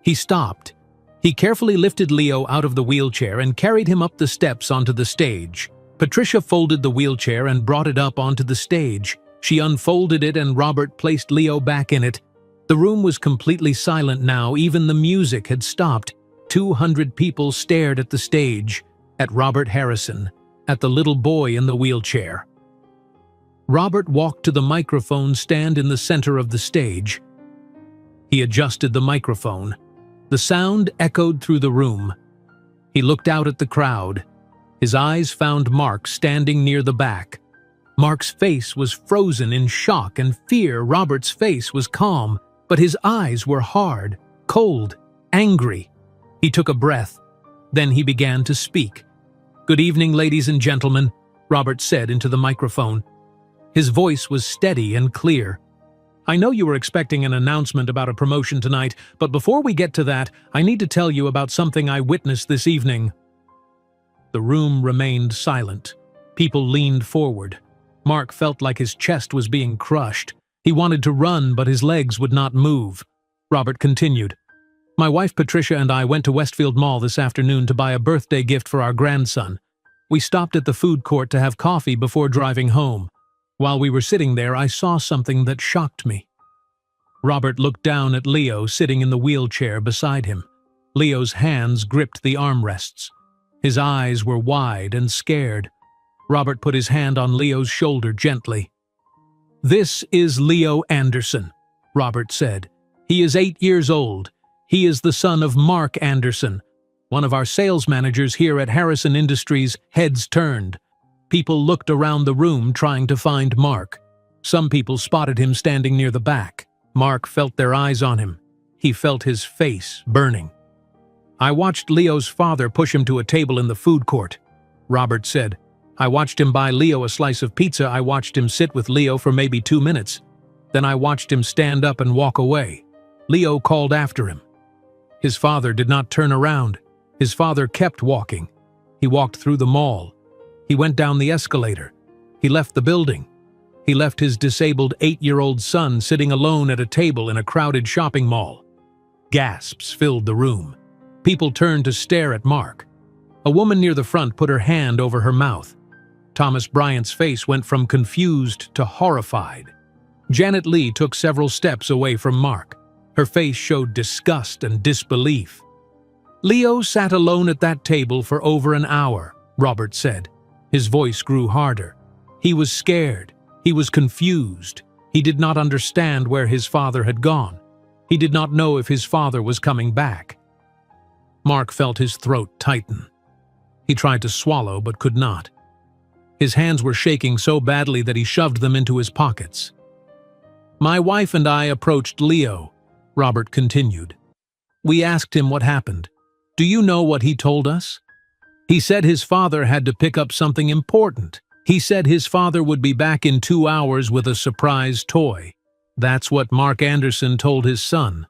He stopped. He carefully lifted Leo out of the wheelchair and carried him up the steps onto the stage. Patricia folded the wheelchair and brought it up onto the stage. She unfolded it and Robert placed Leo back in it. The room was completely silent now. Even the music had stopped. 200 people stared at the stage, at Robert Harrison, at the little boy in the wheelchair. Robert walked to the microphone stand in the center of the stage. He adjusted the microphone. The sound echoed through the room. He looked out at the crowd. His eyes found Mark standing near the back. Mark's face was frozen in shock and fear. Robert's face was calm, but his eyes were hard, cold, angry. He took a breath. Then he began to speak. "Good evening, ladies and gentlemen," Robert said into the microphone. His voice was steady and clear. "I know you were expecting an announcement about a promotion tonight, but before we get to that, I need to tell you about something I witnessed this evening." The room remained silent. People leaned forward. Mark felt like his chest was being crushed. He wanted to run, but his legs would not move. Robert continued. "My wife Patricia and I went to Westfield Mall this afternoon to buy a birthday gift for our grandson. We stopped at the food court to have coffee before driving home. While we were sitting there, I saw something that shocked me." Robert looked down at Leo sitting in the wheelchair beside him. Leo's hands gripped the armrests. His eyes were wide and scared. Robert put his hand on Leo's shoulder gently. "This is Leo Anderson," Robert said. "He is 8 years old. He is the son of Mark Anderson, one of our sales managers here at Harrison Industries." Heads turned. People looked around the room trying to find Mark. Some people spotted him standing near the back. Mark felt their eyes on him. He felt his face burning. "I watched Leo's father push him to a table in the food court," Robert said. "I watched him buy Leo a slice of pizza. I watched him sit with Leo for maybe 2 minutes. Then I watched him stand up and walk away. Leo called after him. His father did not turn around. His father kept walking. He walked through the mall. He went down the escalator. He left the building. He left his disabled 8-year-old son sitting alone at a table in a crowded shopping mall." Gasps filled the room. People turned to stare at Mark. A woman near the front put her hand over her mouth. Thomas Bryant's face went from confused to horrified. Janet Lee took several steps away from Mark. Her face showed disgust and disbelief. "Leo sat alone at that table for over an hour," Robert said. His voice grew harder. He was scared. He was confused. He did not understand where his father had gone. He did not know if his father was coming back. Mark felt his throat tighten. He tried to swallow but could not. His hands were shaking so badly that he shoved them into his pockets. "My wife and I approached Leo," Robert continued. "We asked him what happened. Do you know what he told us? He said his father had to pick up something important. He said his father would be back in 2 hours with a surprise toy. That's what Mark Anderson told his son.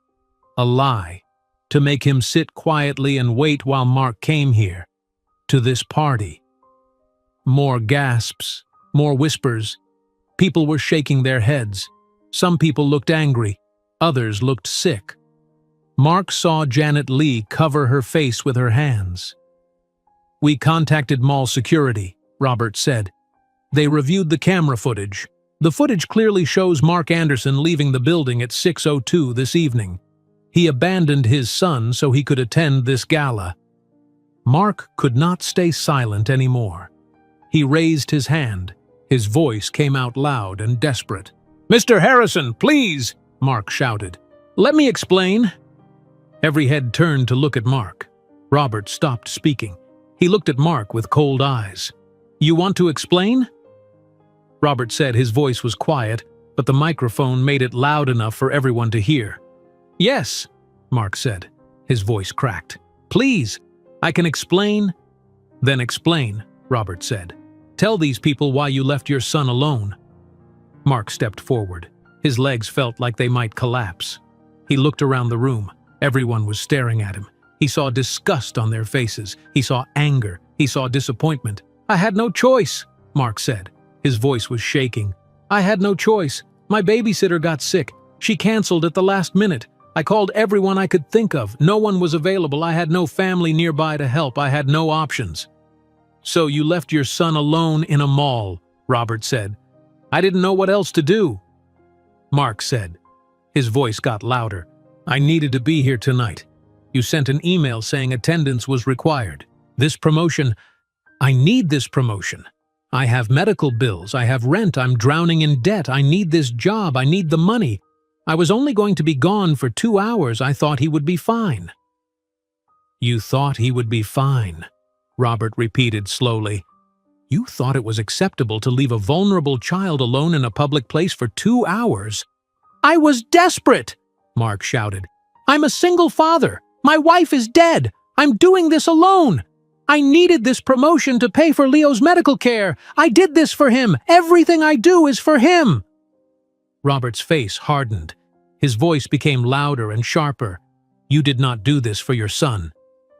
A lie. To make him sit quietly and wait while Mark came here. To this party." More gasps, more whispers. People were shaking their heads. Some people looked angry. Others looked sick. Mark saw Janet Lee cover her face with her hands. "We contacted mall security," Robert said. "They reviewed the camera footage. The footage clearly shows Mark Anderson leaving the building at 6:02 this evening. He abandoned his son so he could attend this gala." Mark could not stay silent anymore. He raised his hand. His voice came out loud and desperate. "Mr. Harrison, please!" Mark shouted. "Let me explain." Every head turned to look at Mark. Robert stopped speaking. He looked at Mark with cold eyes. "You want to explain?" Robert said. His voice was quiet, but the microphone made it loud enough for everyone to hear. "Yes," Mark said. His voice cracked. "Please, I can explain." "Then explain," Robert said. "Tell these people why you left your son alone." Mark stepped forward. His legs felt like they might collapse. He looked around the room. Everyone was staring at him. He saw disgust on their faces. He saw anger. He saw disappointment. "I had no choice," Mark said. His voice was shaking. "I had no choice. My babysitter got sick. She canceled at the last minute. I called everyone I could think of. No one was available. I had no family nearby to help. I had no options." "So you left your son alone in a mall," Robert said. "I didn't know what else to do." Mark said. His voice got louder. "I needed to be here tonight. You sent an email saying attendance was required. This promotion, I need this promotion. I have medical bills, I have rent, I'm drowning in debt, I need this job, I need the money. I was only going to be gone for 2 hours, I thought he would be fine." "You thought he would be fine," Robert repeated slowly. "You thought it was acceptable to leave a vulnerable child alone in a public place for 2 hours?" "I was desperate!" Mark shouted. "I'm a single father. My wife is dead. I'm doing this alone. I needed this promotion to pay for Leo's medical care. I did this for him. Everything I do is for him." Robert's face hardened. His voice became louder and sharper. "You did not do this for your son,"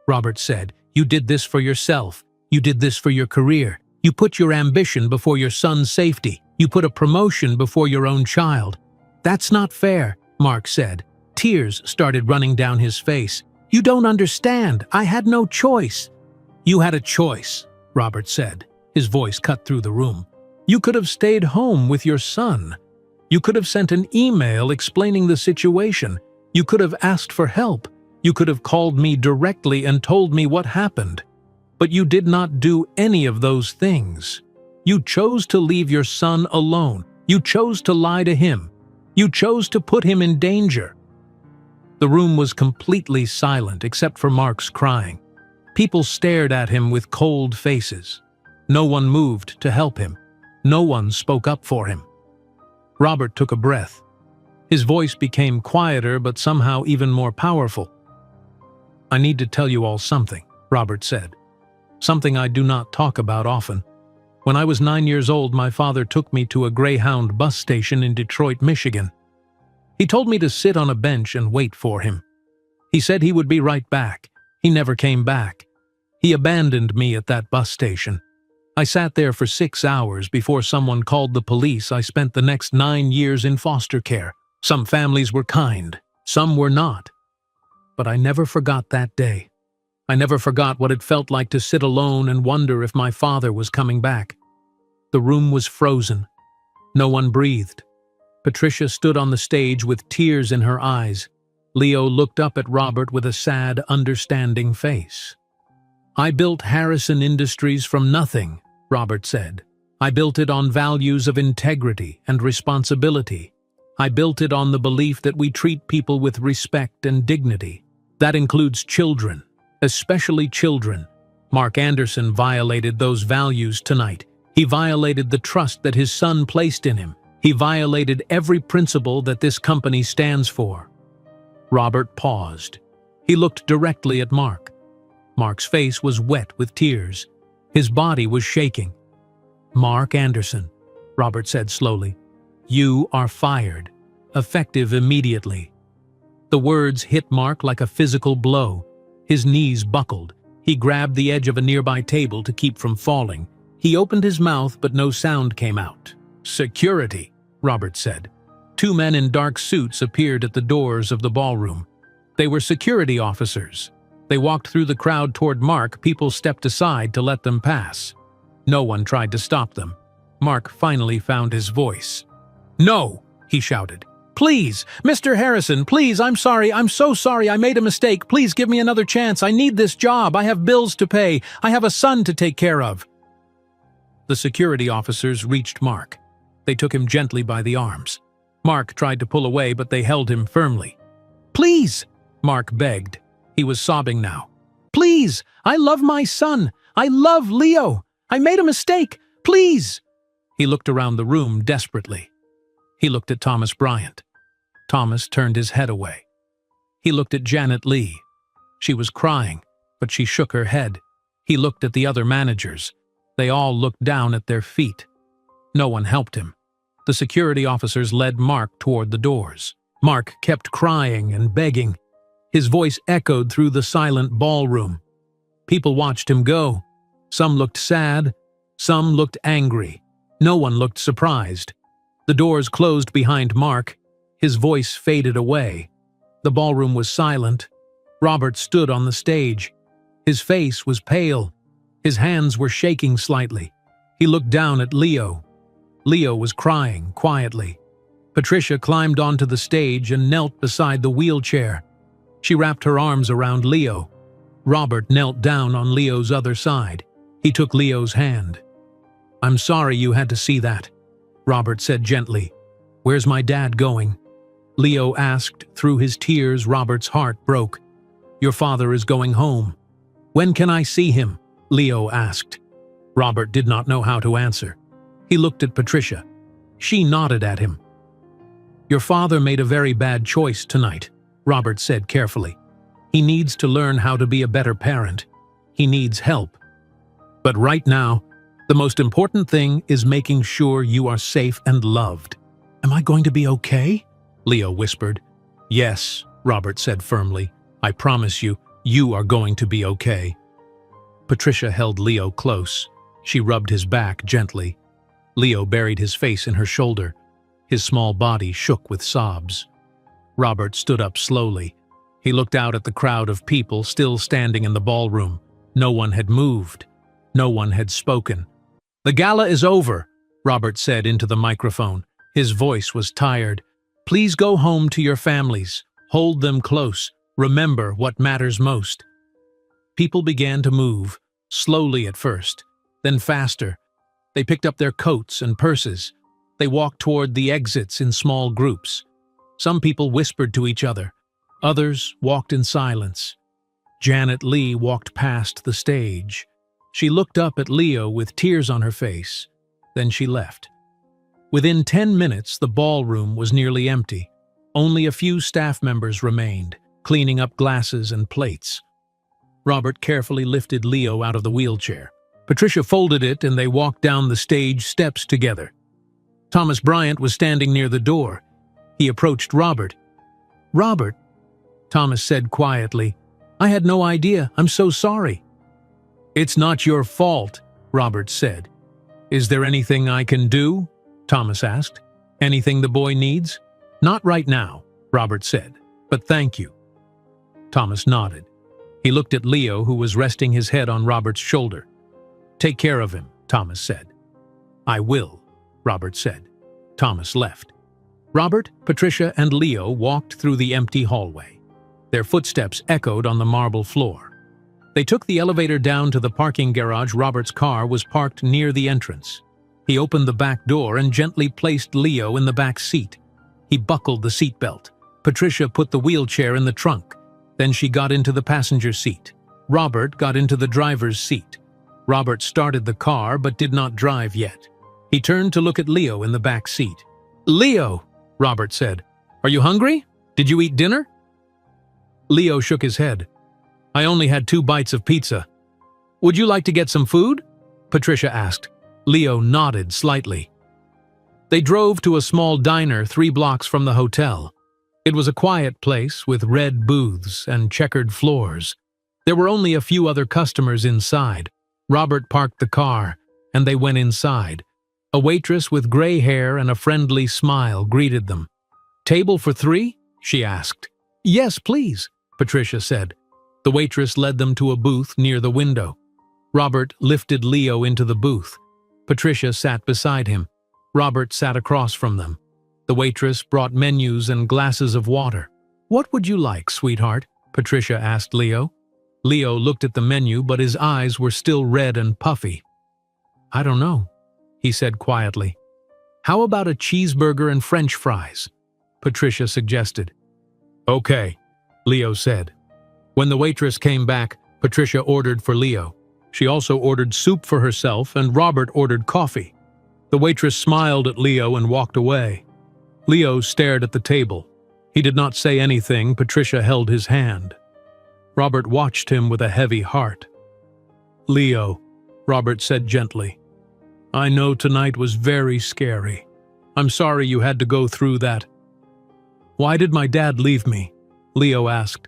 Robert said. "You did this for yourself. You did this for your career. You put your ambition before your son's safety. You put a promotion before your own child." "That's not fair," Mark said. Tears started running down his face. "You don't understand. I had no choice." "You had a choice," Robert said. His voice cut through the room. "You could have stayed home with your son. You could have sent an email explaining the situation. You could have asked for help. You could have called me directly and told me what happened. But you did not do any of those things. You chose to leave your son alone. You chose to lie to him. You chose to put him in danger." The room was completely silent except for Mark's crying. People stared at him with cold faces. No one moved to help him. No one spoke up for him. Robert took a breath. His voice became quieter but somehow even more powerful. "I need to tell you all something," Robert said. "Something I do not talk about often. When I was 9 years old, my father took me to a Greyhound bus station in Detroit, Michigan. He told me to sit on a bench and wait for him. He said he would be right back. He never came back. He abandoned me at that bus station. I sat there for 6 hours before someone called the police. I spent the next 9 years in foster care. Some families were kind, some were not. But I never forgot that day. I never forgot what it felt like to sit alone and wonder if my father was coming back." The room was frozen. No one breathed. Patricia stood on the stage with tears in her eyes. Leo looked up at Robert with a sad, understanding face. "I built Harrison Industries from nothing," Robert said. "I built it on values of integrity and responsibility. I built it on the belief that we treat people with respect and dignity. That includes children, especially children. Mark Anderson violated those values tonight. He violated the trust that his son placed in him. He violated every principle that this company stands for." Robert paused. He looked directly at Mark. Mark's face was wet with tears. His body was shaking. "Mark Anderson," Robert said slowly, "you are fired, effective immediately." The words hit Mark like a physical blow. His knees buckled. He grabbed the edge of a nearby table to keep from falling. He opened his mouth, but no sound came out. "Security," Robert said. 2 men in dark suits appeared at the doors of the ballroom. They were security officers. They walked through the crowd toward Mark. People stepped aside to let them pass. No one tried to stop them. Mark finally found his voice. "No!" he shouted. "Please, Mr. Harrison, please, I'm sorry, I'm so sorry, I made a mistake. Please give me another chance. I need this job. I have bills to pay. I have a son to take care of." The security officers reached Mark. They took him gently by the arms. Mark tried to pull away, but they held him firmly. "Please," Mark begged. He was sobbing now. "Please, I love my son. I love Leo. I made a mistake. Please." He looked around the room desperately. He looked at Thomas Bryant. Thomas turned his head away. He looked at Janet Lee. She was crying, but she shook her head. He looked at the other managers. They all looked down at their feet. No one helped him. The security officers led Mark toward the doors. Mark kept crying and begging. His voice echoed through the silent ballroom. People watched him go. Some looked sad, some looked angry. No one looked surprised. The doors closed behind Mark. His voice faded away. The ballroom was silent. Robert stood on the stage. His face was pale. His hands were shaking slightly. He looked down at Leo. Leo was crying quietly. Patricia climbed onto the stage and knelt beside the wheelchair. She wrapped her arms around Leo. Robert knelt down on Leo's other side. He took Leo's hand. "I'm sorry you had to see that," Robert said gently. "Where's my dad going?" Leo asked. Through his tears, Robert's heart broke. "Your father is going home." "When can I see him?" Leo asked. Robert did not know how to answer. He looked at Patricia. She nodded at him. "Your father made a very bad choice tonight," Robert said carefully. "He needs to learn how to be a better parent. He needs help. But right now, the most important thing is making sure you are safe and loved." "Am I going to be okay?" Leo whispered. "Yes," Robert said firmly. "I promise you, you are going to be okay." Patricia held Leo close. She rubbed his back gently. Leo buried his face in her shoulder. His small body shook with sobs. Robert stood up slowly. He looked out at the crowd of people still standing in the ballroom. No one had moved. No one had spoken. "The gala is over," Robert said into the microphone. His voice was tired. "Please go home to your families. Hold them close. Remember what matters most." People began to move, slowly at first, then faster. They picked up their coats and purses. They walked toward the exits in small groups. Some people whispered to each other. Others walked in silence. Janet Leigh walked past the stage. She looked up at Leo with tears on her face. Then she left. Within 10 minutes, the ballroom was nearly empty. Only a few staff members remained, cleaning up glasses and plates. Robert carefully lifted Leo out of the wheelchair. Patricia folded it and they walked down the stage steps together. Thomas Bryant was standing near the door. He approached Robert. "Robert," Thomas said quietly, "I had no idea. I'm so sorry." "It's not your fault," Robert said. "Is there anything I can do?" Thomas asked. "Anything the boy needs?" "Not right now," Robert said, "but thank you." Thomas nodded. He looked at Leo, who was resting his head on Robert's shoulder. "Take care of him," Thomas said. "I will," Robert said. Thomas left. Robert, Patricia, and Leo walked through the empty hallway. Their footsteps echoed on the marble floor. They took the elevator down to the parking garage. Robert's car was parked near the entrance. He opened the back door and gently placed Leo in the back seat. He buckled the seatbelt. Patricia put the wheelchair in the trunk. Then she got into the passenger seat. Robert got into the driver's seat. Robert started the car but did not drive yet. He turned to look at Leo in the back seat. "Leo," Robert said, "are you hungry? Did you eat dinner?" Leo shook his head. "I only had 2 bites of pizza." "Would you like to get some food?" Patricia asked. Leo nodded slightly. They drove to a small diner 3 blocks from the hotel. It was a quiet place with red booths and checkered floors. There were only a few other customers inside. Robert parked the car, and they went inside. A waitress with gray hair and a friendly smile greeted them. "Table for 3?" she asked. "Yes, please," Patricia said. The waitress led them to a booth near the window. Robert lifted Leo into the booth. Patricia sat beside him. Robert sat across from them. The waitress brought menus and glasses of water. "What would you like, sweetheart?" Patricia asked Leo. Leo looked at the menu, but his eyes were still red and puffy. "I don't know," he said quietly. "How about a cheeseburger and French fries?" Patricia suggested. "Okay," Leo said. When the waitress came back, Patricia ordered for Leo. She also ordered soup for herself, and Robert ordered coffee. The waitress smiled at Leo and walked away. Leo stared at the table. He did not say anything. Patricia held his hand. Robert watched him with a heavy heart. "Leo," Robert said gently, "I know tonight was very scary. I'm sorry you had to go through that." "Why did my dad leave me?" Leo asked.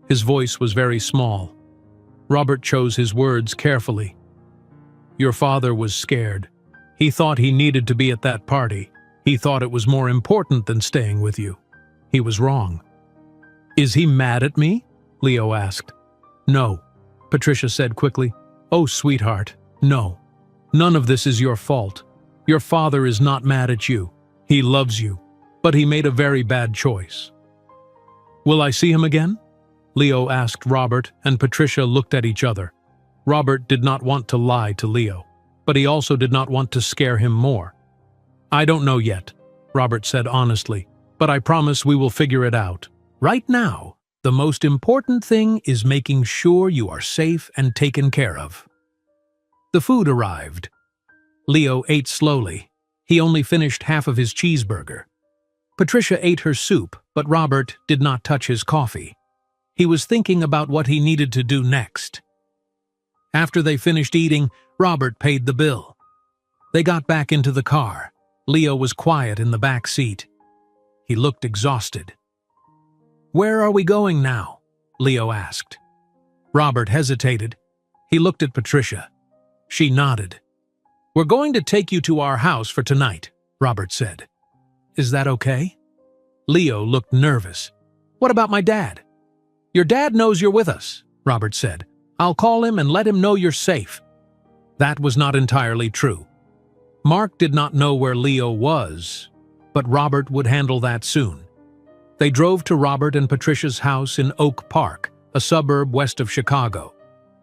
His voice was very small. Robert chose his words carefully. Your father was scared. He thought he needed to be at that party. He thought it was more important than staying with you. He was wrong. Is he mad at me? Leo asked. No, Patricia said quickly. Oh, sweetheart, no. None of this is your fault. Your father is not mad at you. He loves you, but he made a very bad choice. Will I see him again? Leo asked Robert, and Patricia looked at each other. Robert did not want to lie to Leo, but he also did not want to scare him more. I don't know yet, Robert said honestly, but I promise we will figure it out. Right now, the most important thing is making sure you are safe and taken care of. The food arrived. Leo ate slowly. He only finished half of his cheeseburger. Patricia ate her soup, but Robert did not touch his coffee. He was thinking about what he needed to do next. After they finished eating, Robert paid the bill. They got back into the car. Leo was quiet in the back seat. He looked exhausted. Where are we going now? Leo asked. Robert hesitated. He looked at Patricia. She nodded. We're going to take you to our house for tonight, Robert said. Is that okay? Leo looked nervous. What about my dad? Your dad knows you're with us, Robert said. I'll call him and let him know you're safe. That was not entirely true. Mark did not know where Leo was, but Robert would handle that soon. They drove to Robert and Patricia's house in Oak Park, a suburb west of Chicago.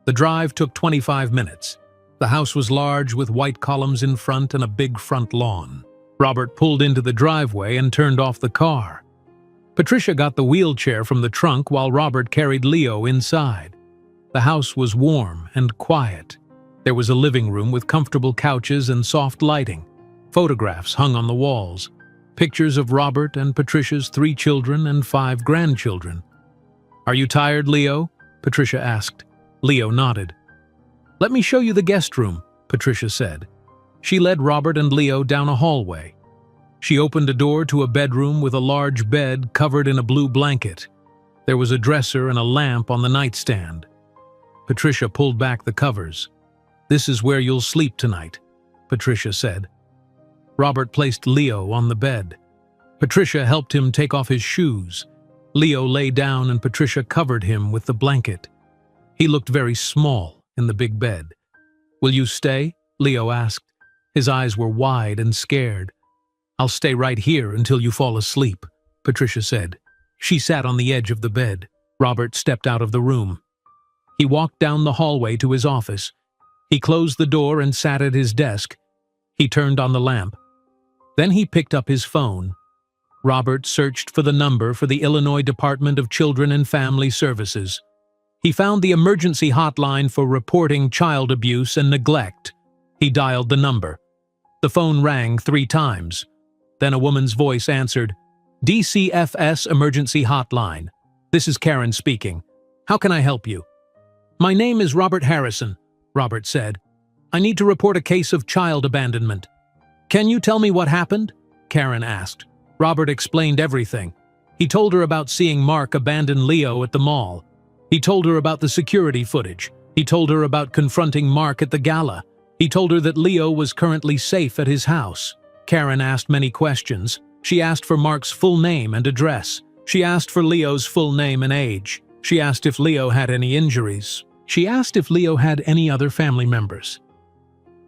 The drive took 25 minutes. The house was large with white columns in front and a big front lawn. Robert pulled into the driveway and turned off the car. Patricia got the wheelchair from the trunk while Robert carried Leo inside. The house was warm and quiet. There was a living room with comfortable couches and soft lighting. Photographs hung on the walls. Pictures of Robert and Patricia's 3 children and 5 grandchildren. Are you tired, Leo? Patricia asked. Leo nodded. Let me show you the guest room, Patricia said. She led Robert and Leo down a hallway. She opened a door to a bedroom with a large bed covered in a blue blanket. There was a dresser and a lamp on the nightstand. Patricia pulled back the covers. This is where you'll sleep tonight, Patricia said. Robert placed Leo on the bed. Patricia helped him take off his shoes. Leo lay down and Patricia covered him with the blanket. He looked very small in the big bed. Will you stay? Leo asked. His eyes were wide and scared. I'll stay right here until you fall asleep, Patricia said. She sat on the edge of the bed. Robert stepped out of the room. He walked down the hallway to his office. He closed the door and sat at his desk. He turned on the lamp. Then he picked up his phone. Robert searched for the number for the Illinois Department of Children and Family Services. He found the emergency hotline for reporting child abuse and neglect. He dialed the number. The phone rang 3 times. Then a woman's voice answered, DCFS Emergency Hotline. This is Karen speaking. How can I help you? My name is Robert Harrison, Robert said. I need to report a case of child abandonment. Can you tell me what happened? Karen asked. Robert explained everything. He told her about seeing Mark abandon Leo at the mall. He told her about the security footage. He told her about confronting Mark at the gala. He told her that Leo was currently safe at his house. Karen asked many questions. She asked for Mark's full name and address. She asked for Leo's full name and age. She asked if Leo had any injuries. She asked if Leo had any other family members.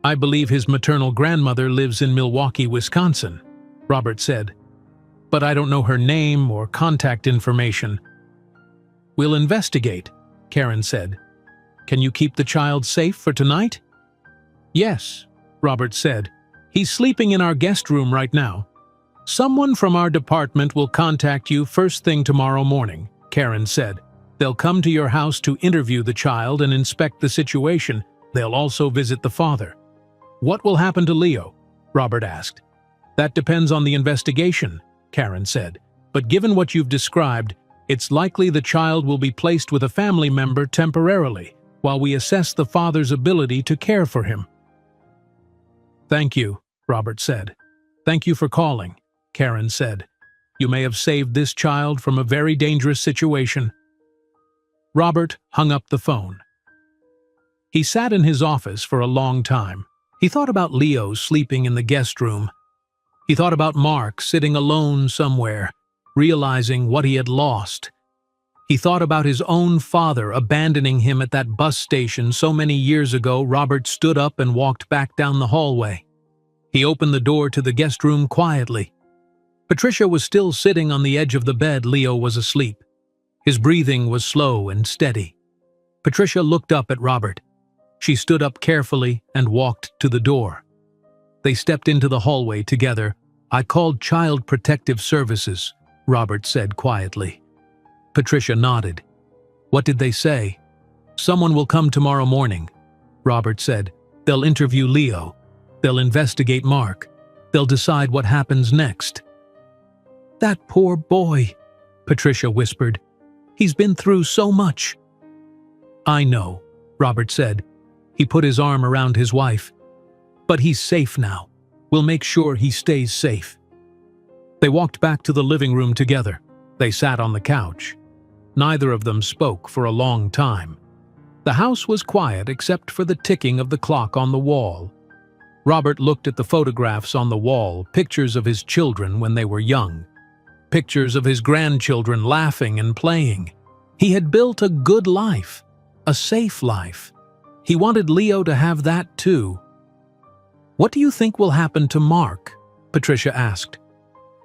I believe his maternal grandmother lives in Milwaukee, Wisconsin, Robert said. But I don't know her name or contact information. We'll investigate, Karen said. Can you keep the child safe for tonight? Yes, Robert said. He's sleeping in our guest room right now. Someone from our department will contact you first thing tomorrow morning, Karen said. They'll come to your house to interview the child and inspect the situation. They'll also visit the father. What will happen to Leo? Robert asked. That depends on the investigation, Karen said. But given what you've described, it's likely the child will be placed with a family member temporarily while we assess the father's ability to care for him. Thank you, Robert said. Thank you for calling, Karen said. You may have saved this child from a very dangerous situation. Robert hung up the phone. He sat in his office for a long time. He thought about Leo sleeping in the guest room. He thought about Mark sitting alone somewhere, realizing what he had lost. He thought about his own father abandoning him at that bus station so many years ago. Robert stood up and walked back down the hallway. He opened the door to the guest room quietly. Patricia was still sitting on the edge of the bed. Leo was asleep. His breathing was slow and steady. Patricia looked up at Robert. She stood up carefully and walked to the door. They stepped into the hallway together. "I called Child Protective Services," Robert said quietly. Patricia nodded. "What did they say?" "Someone will come tomorrow morning," Robert said. "They'll interview Leo. They'll investigate Mark. They'll decide what happens next." "That poor boy," Patricia whispered. "He's been through so much." "I know," Robert said. He put his arm around his wife. "But he's safe now. We'll make sure he stays safe." They walked back to the living room together. They sat on the couch. Neither of them spoke for a long time. The house was quiet except for the ticking of the clock on the wall. Robert looked at the photographs on the wall, pictures of his children when they were young. Pictures of his grandchildren laughing and playing. He had built a good life, a safe life. He wanted Leo to have that too. "What do you think will happen to Mark?" Patricia asked.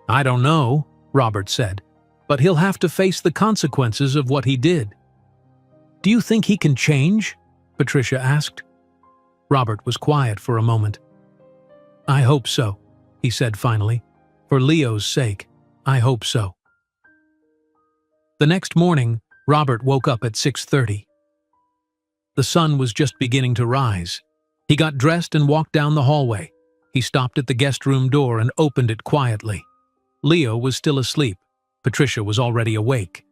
"I don't know," Robert said, "but he'll have to face the consequences of what he did." "Do you think he can change?" Patricia asked. Robert was quiet for a moment. "I hope so," he said finally. "For Leo's sake, I hope so." The next morning, Robert woke up at 6:30. The sun was just beginning to rise. He got dressed and walked down the hallway. He stopped at the guest room door and opened it quietly. Leo was still asleep. Patricia was already awake.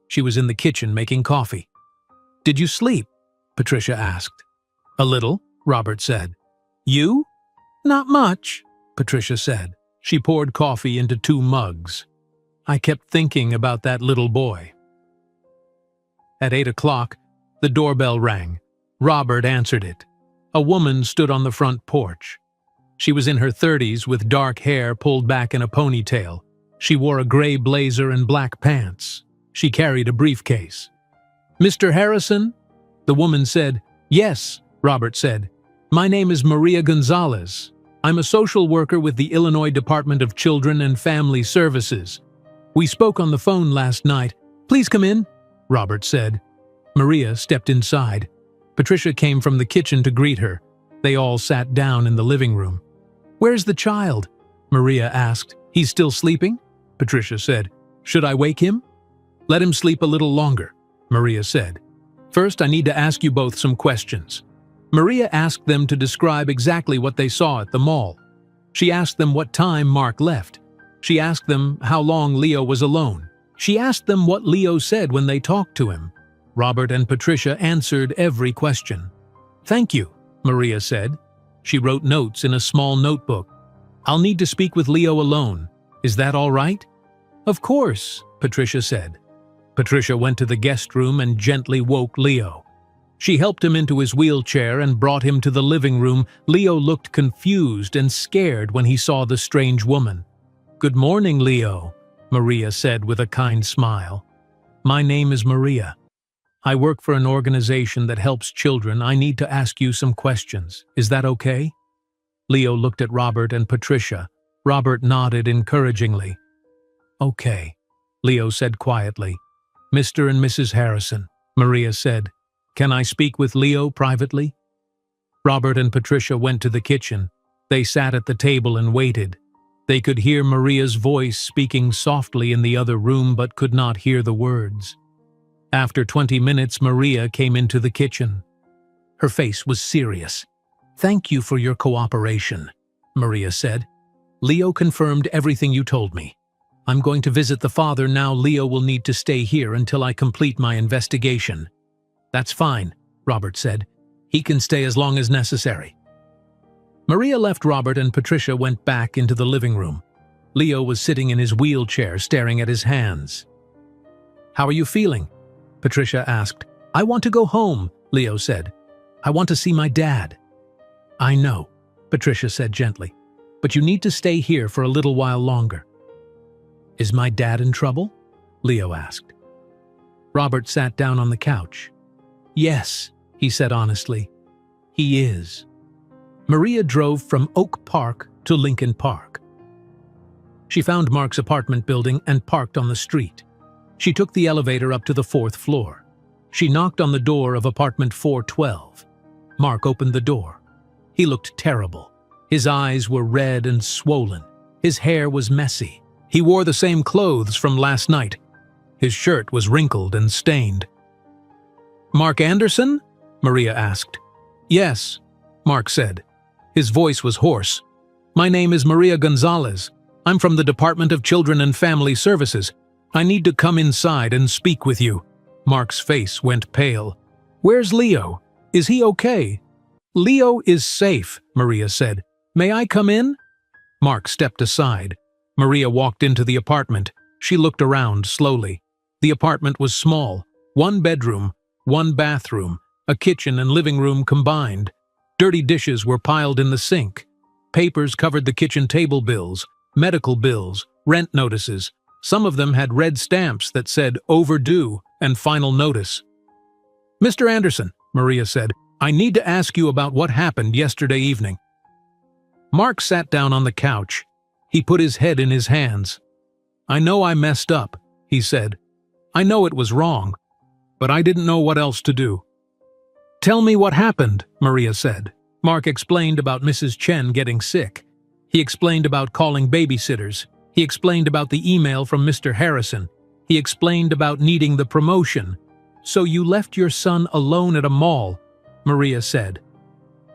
She was in the kitchen making coffee. "Did you sleep?" Patricia asked. "A little," Robert said. "You?" "Not much," Patricia said. She poured coffee into 2 mugs. "I kept thinking about that little boy." At 8 o'clock, the doorbell rang. Robert answered it. A woman stood on the front porch. She was in her 30s with dark hair pulled back in a ponytail. She wore a gray blazer and black pants. She carried a briefcase. "Mr. Harrison?" The woman said. "Yes," Robert said. "My name is Maria Gonzalez. I'm a social worker with the Illinois Department of Children and Family Services. We spoke on the phone last night. Please come in," Robert said. Maria stepped inside. Patricia came from the kitchen to greet her. They all sat down in the living room. "Where's the child?" Maria asked. "He's still sleeping?" Patricia said. "Should I wake him?" "Let him sleep a little longer," Maria said. "First, I need to ask you both some questions." Maria asked them to describe exactly what they saw at the mall. She asked them what time Mark left. She asked them how long Leo was alone. She asked them what Leo said when they talked to him. Robert and Patricia answered every question. "Thank you," Maria said. She wrote notes in a small notebook. "I'll need to speak with Leo alone. Is that all right?" "Of course," Patricia said. Patricia went to the guest room and gently woke Leo. She helped him into his wheelchair and brought him to the living room. Leo looked confused and scared when he saw the strange woman. "Good morning, Leo," Maria said with a kind smile. "My name is Maria. I work for an organization that helps children. I need to ask you some questions. Is that okay?" Leo looked at Robert and Patricia. Robert nodded encouragingly. "Okay," Leo said quietly. "Mr. and Mrs. Harrison," Maria said. "Can I speak with Leo privately?" Robert and Patricia went to the kitchen. They sat at the table and waited. They could hear Maria's voice speaking softly in the other room but could not hear the words. After 20 minutes, Maria came into the kitchen. Her face was serious. "Thank you for your cooperation," Maria said. "Leo confirmed everything you told me. I'm going to visit the father now. Leo will need to stay here until I complete my investigation." "That's fine," Robert said. "He can stay as long as necessary." Maria left Robert and Patricia went back into the living room. Leo was sitting in his wheelchair staring at his hands. "How are you feeling?" Patricia asked. "I want to go home," Leo said. "I want to see my dad." "I know," Patricia said gently, "but you need to stay here for a little while longer." "Is my dad in trouble?" Leo asked. Robert sat down on the couch. "Yes," he said honestly, "he is." Maria drove from Oak Park to Lincoln Park. She found Mark's apartment building and parked on the street. She took the elevator up to the 4th floor. She knocked on the door of apartment 412. Mark opened the door. He looked terrible. His eyes were red and swollen. His hair was messy. He wore the same clothes from last night. His shirt was wrinkled and stained. "Mark Anderson?" Maria asked. "Yes," Mark said. His voice was hoarse. "My name is Maria Gonzalez. I'm from the Department of Children and Family Services. I need to come inside and speak with you." Mark's face went pale. "Where's Leo? Is he okay?" "Leo is safe," Maria said. "May I come in?" Mark stepped aside. Maria walked into the apartment. She looked around slowly. The apartment was small. 1 bedroom, 1 bathroom, a kitchen and living room combined. Dirty dishes were piled in the sink. Papers covered the kitchen table bills, medical bills, rent notices. Some of them had red stamps that said overdue and final notice. "Mr. Anderson," Maria said, "I need to ask you about what happened yesterday evening." Mark sat down on the couch. He put his head in his hands. "I know I messed up," he said. "I know it was wrong, but I didn't know what else to do." "Tell me what happened," Maria said. Mark explained about Mrs. Chen getting sick. He explained about calling babysitters. He explained about the email from Mr. Harrison. He explained about needing the promotion. "So you left your son alone at a mall," Maria said.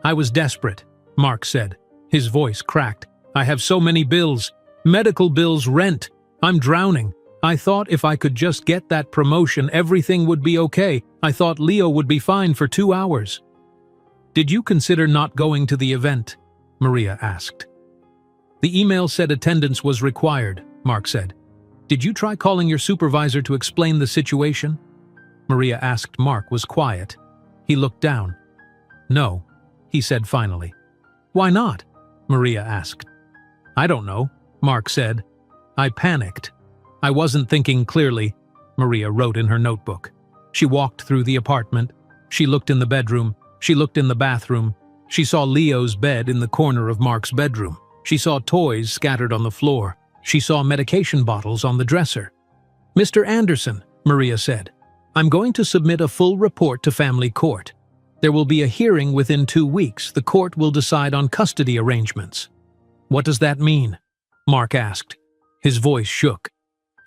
"I was desperate," Mark said. His voice cracked. "I have so many bills. Medical bills, rent. I'm drowning. I thought if I could just get that promotion, everything would be okay. I thought Leo would be fine for 2 hours." "Did you consider not going to the event?" Maria asked. "The email said attendance was required," Mark said. "Did you try calling your supervisor to explain the situation?" Maria asked. Mark was quiet. He looked down. "No," he said finally. "Why not?" Maria asked. "I don't know," Mark said. "I panicked. I wasn't thinking clearly," Maria wrote in her notebook. She walked through the apartment. She looked in the bedroom. She looked in the bathroom. She saw Leo's bed in the corner of Mark's bedroom. She saw toys scattered on the floor. She saw medication bottles on the dresser. "Mr. Anderson," Maria said, "I'm going to submit a full report to family court. There will be a hearing within 2 weeks. The court will decide on custody arrangements." "What does that mean?" Mark asked. His voice shook.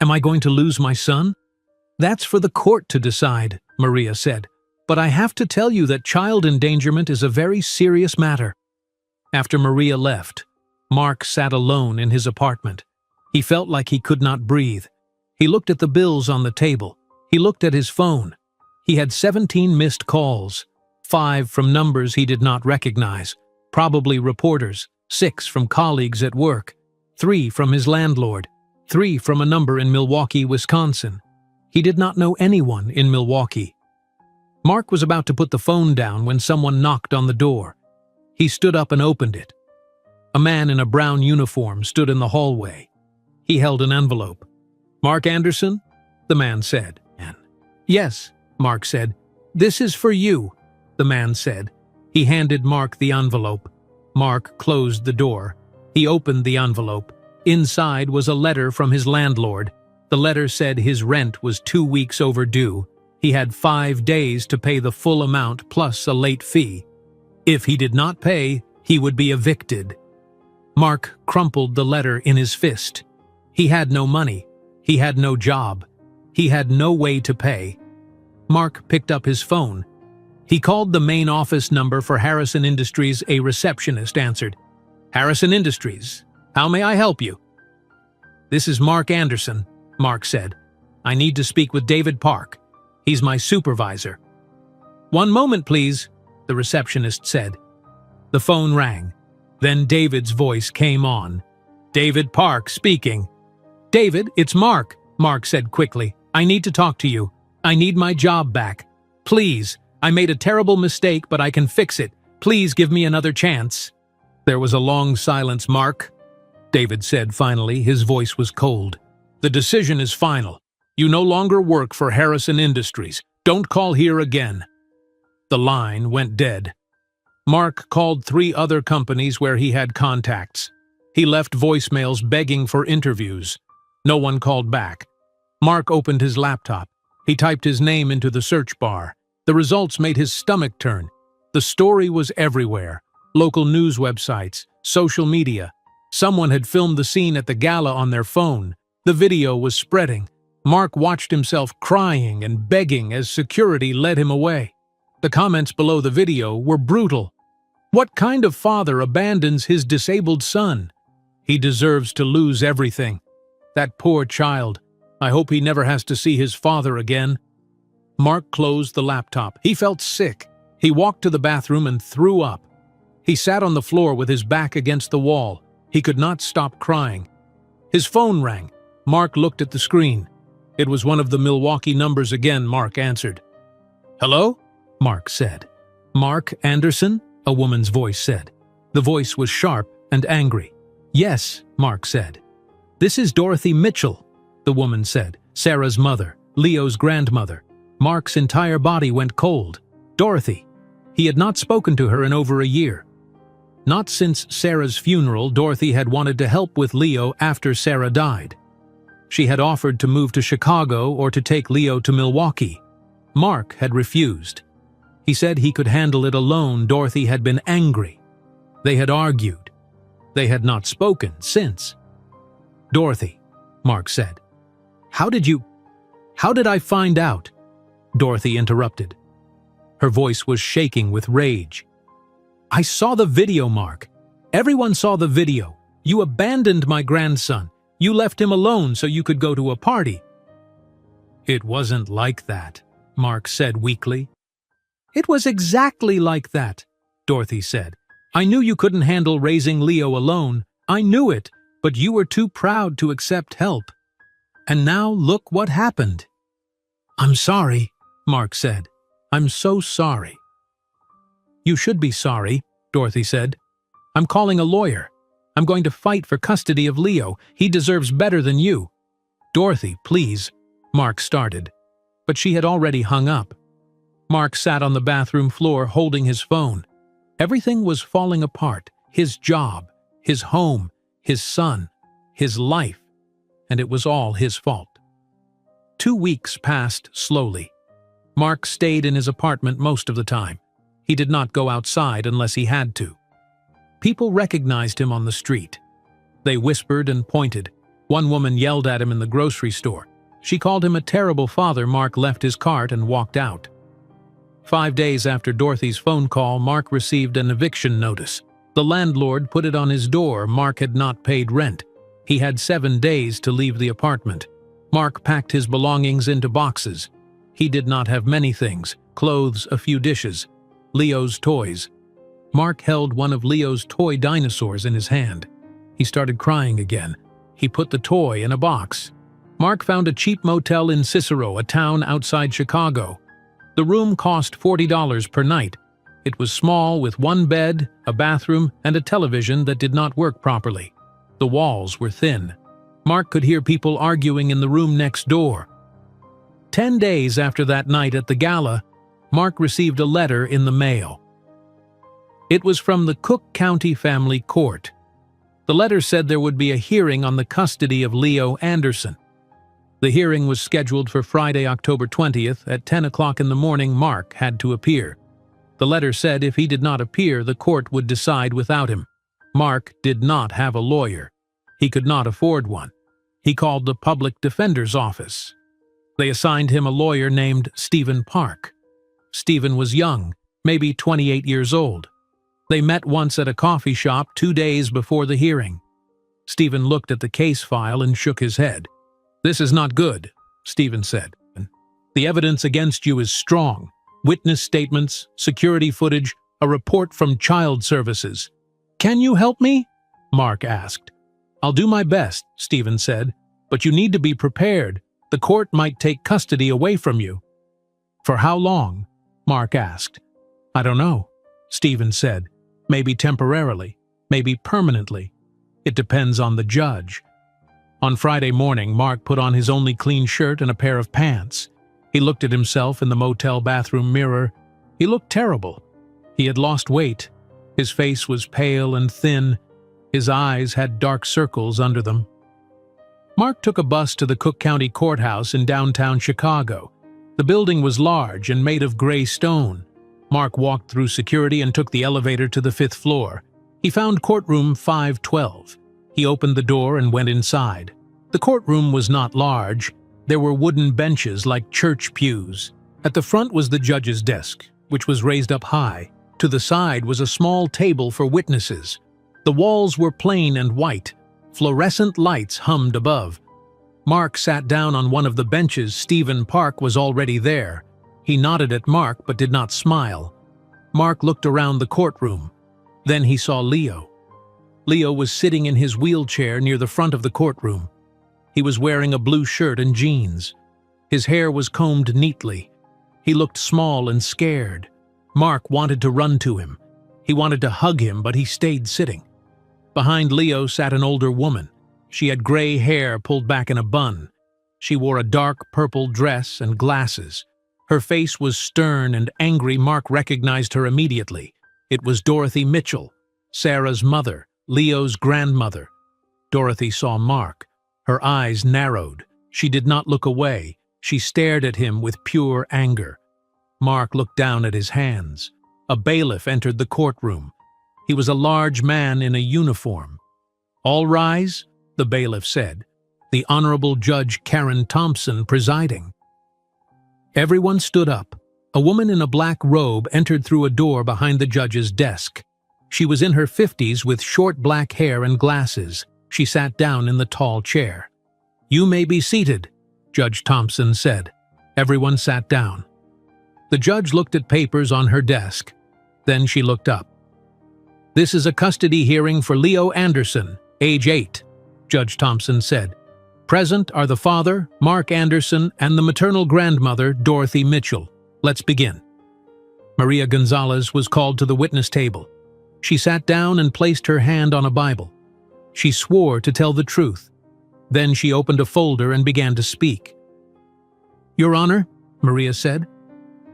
"Am I going to lose my son?" "That's for the court to decide," Maria said. "But I have to tell you that child endangerment is a very serious matter." After Maria left, Mark sat alone in his apartment. He felt like he could not breathe. He looked at the bills on the table. He looked at his phone. He had 17 missed calls, 5 from numbers he did not recognize, probably reporters, 6 from colleagues at work, 3 from his landlord, 3 from a number in Milwaukee, Wisconsin. He did not know anyone in Milwaukee. Mark was about to put the phone down when someone knocked on the door. He stood up and opened it. A man in a brown uniform stood in the hallway. He held an envelope. "Mark Anderson?" the man said. "Yes," Mark said. "This is for you," the man said. He handed Mark the envelope. Mark closed the door. He opened the envelope. Inside was a letter from his landlord. The letter said his rent was 2 weeks overdue. He had 5 days to pay the full amount plus a late fee. If he did not pay, he would be evicted. Mark crumpled the letter in his fist. He had no money. He had no job. He had no way to pay. Mark picked up his phone. He called the main office number for Harrison Industries. A receptionist answered. "Harrison Industries, how may I help you?" "This is Mark Anderson," Mark said. "I need to speak with David Park. He's my supervisor." "1 moment, please," the receptionist said. The phone rang. Then David's voice came on. "David Park speaking." "David, it's Mark," Mark said quickly. "I need to talk to you. I need my job back. Please, I made a terrible mistake, but I can fix it. Please give me another chance." There was a long silence. "Mark," David said finally, his voice was cold. "The decision is final. You no longer work for Harrison Industries. Don't call here again." The line went dead. Mark called 3 other companies where he had contacts. He left voicemails begging for interviews. No one called back. Mark opened his laptop. He typed his name into the search bar. The results made his stomach turn. The story was everywhere. Local news websites, social media. Someone had filmed the scene at the gala on their phone. The video was spreading. Mark watched himself crying and begging as security led him away. The comments below the video were brutal. What kind of father abandons his disabled son? He deserves to lose everything. That poor child. I hope he never has to see his father again. Mark closed the laptop. He felt sick. He walked to the bathroom and threw up. He sat on the floor with his back against the wall. He could not stop crying. His phone rang. Mark looked at the screen. It was one of the Milwaukee numbers again. Mark answered. "Hello?" Mark said. "Mark Anderson?" a woman's voice said. The voice was sharp and angry. "Yes," Mark said. "This is Dorothy Mitchell," the woman said, Sarah's mother, Leo's grandmother. Mark's entire body went cold. Dorothy. He had not spoken to her in over a year. Not since Sarah's funeral, Dorothy had wanted to help with Leo after Sarah died. She had offered to move to Chicago or to take Leo to Milwaukee. Mark had refused. He said he could handle it alone. Dorothy had been angry. They had argued. They had not spoken since. "Dorothy," Mark said. How did I find out?" Dorothy interrupted. Her voice was shaking with rage. "I saw the video, Mark. Everyone saw the video. You abandoned my grandson. You left him alone so you could go to a party." "It wasn't like that," Mark said weakly. "It was exactly like that," Dorothy said. "I knew you couldn't handle raising Leo alone. I knew it, but you were too proud to accept help. And now look what happened." "I'm sorry," Mark said. "I'm so sorry." "You should be sorry," Dorothy said. "I'm calling a lawyer. I'm going to fight for custody of Leo. He deserves better than you." "Dorothy, please," Mark started. But she had already hung up. Mark sat on the bathroom floor holding his phone. Everything was falling apart. His job, his home, his son, his life. And it was all his fault. 2 weeks passed slowly. Mark stayed in his apartment most of the time. He did not go outside unless he had to. People recognized him on the street. They whispered and pointed. One woman yelled at him in the grocery store. She called him a terrible father. Mark left his cart and walked out. 5 days after Dorothy's phone call, Mark received an eviction notice. The landlord put it on his door. Mark had not paid rent. He had 7 days to leave the apartment. Mark packed his belongings into boxes. He did not have many things: clothes, a few dishes, Leo's toys. Mark held one of Leo's toy dinosaurs in his hand. He started crying again. He put the toy in a box. Mark found a cheap motel in Cicero, a town outside Chicago. The room cost $40 per night. It was small, with 1 bed, a bathroom, and a television that did not work properly. The walls were thin. Mark could hear people arguing in the room next door. 10 days after that night at the gala, Mark received a letter in the mail. It was from the Cook County Family Court. The letter said there would be a hearing on the custody of Leo Anderson. The hearing was scheduled for Friday, October 20th at 10 o'clock in the morning. Mark had to appear. The letter said if he did not appear, the court would decide without him. Mark did not have a lawyer. He could not afford one. He called the public defender's office. They assigned him a lawyer named Stephen Park. Stephen was young, maybe 28 years old. They met once at a coffee shop 2 days before the hearing. Stephen looked at the case file and shook his head. "This is not good," Stephen said. "The evidence against you is strong. Witness statements, security footage, a report from child services." "Can you help me?" Mark asked. "I'll do my best," Stephen said, "but you need to be prepared. The court might take custody away from you." For how long? Mark asked. I don't know, Stephen said. Maybe temporarily, maybe permanently. It depends on the judge. On Friday morning, Mark put on his only clean shirt and a pair of pants. He looked at himself in the motel bathroom mirror. He looked terrible. He had lost weight. His face was pale and thin. His eyes had dark circles under them. Mark took a bus to the Cook County Courthouse in downtown Chicago. The building was large and made of gray stone. Mark walked through security and took the elevator to the 5th floor. He found courtroom 512. He opened the door and went inside. The courtroom was not large. There were wooden benches like church pews. At the front was the judge's desk, which was raised up high. To the side was a small table for witnesses. The walls were plain and white. Fluorescent lights hummed above. Mark sat down on one of the benches. Stephen Park was already there. He nodded at Mark but did not smile. Mark looked around the courtroom. Then he saw Leo. Leo was sitting in his wheelchair near the front of the courtroom. He was wearing a blue shirt and jeans. His hair was combed neatly. He looked small and scared. Mark wanted to run to him. He wanted to hug him, but he stayed sitting. Behind Leo sat an older woman. She had gray hair pulled back in a bun. She wore a dark purple dress and glasses. Her face was stern and angry. Mark recognized her immediately. It was Dorothy Mitchell, Sarah's mother, Leo's grandmother. Dorothy saw Mark. Her eyes narrowed. She did not look away. She stared at him with pure anger. Mark looked down at his hands. A bailiff entered the courtroom. He was a large man in a uniform. All rise, the bailiff said. The Honorable Judge Karen Thompson presiding. Everyone stood up. A woman in a black robe entered through a door behind the judge's desk. She was in her 50s with short black hair and glasses. She sat down in the tall chair. You may be seated, Judge Thompson said. Everyone sat down. The judge looked at papers on her desk. Then she looked up. This is a custody hearing for Leo Anderson, age 8, Judge Thompson said. Present are the father, Mark Anderson, and the maternal grandmother, Dorothy Mitchell. Let's begin. Maria Gonzalez was called to the witness table. She sat down and placed her hand on a Bible. She swore to tell the truth. Then she opened a folder and began to speak. Your Honor, Maria said,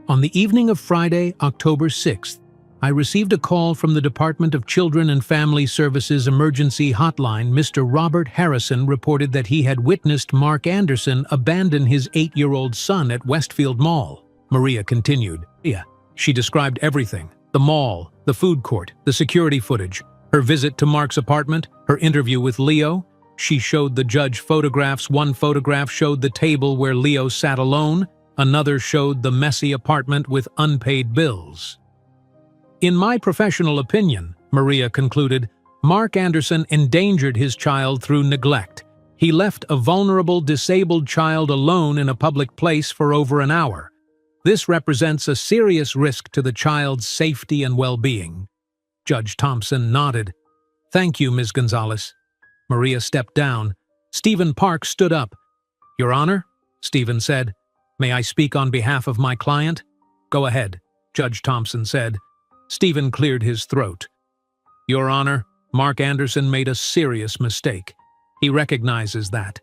on the evening of Friday, October 6th, I received a call from the Department of Children and Family Services Emergency Hotline. Mr. Robert Harrison reported that he had witnessed Mark Anderson abandon his 8-year-old son at Westfield Mall. Maria continued. She described everything: the mall, the food court, the security footage, her visit to Mark's apartment, her interview with Leo. She showed the judge photographs. One photograph showed the table where Leo sat alone. Another showed the messy apartment with unpaid bills. In my professional opinion, Maria concluded, Mark Anderson endangered his child through neglect. He left a vulnerable, disabled child alone in a public place for over an hour. This represents a serious risk to the child's safety and well-being. Judge Thompson nodded. Thank you, Ms. Gonzalez. Maria stepped down. Stephen Park stood up. Your Honor, Stephen said, may I speak on behalf of my client? Go ahead, Judge Thompson said. Stephen cleared his throat. Your Honor, Mark Anderson made a serious mistake. He recognizes that.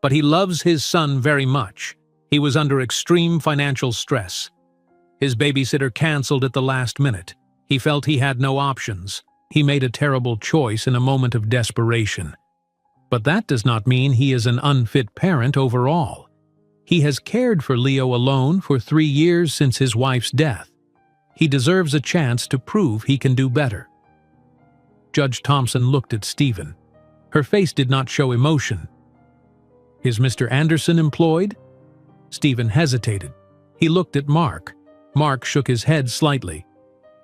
But he loves his son very much. He was under extreme financial stress. His babysitter canceled at the last minute. He felt he had no options. He made a terrible choice in a moment of desperation. But that does not mean he is an unfit parent overall. He has cared for Leo alone for 3 years since his wife's death. He deserves a chance to prove he can do better. Judge Thompson looked at Stephen. Her face did not show emotion. Is Mr. Anderson employed? Stephen hesitated. He looked at Mark. Mark shook his head slightly.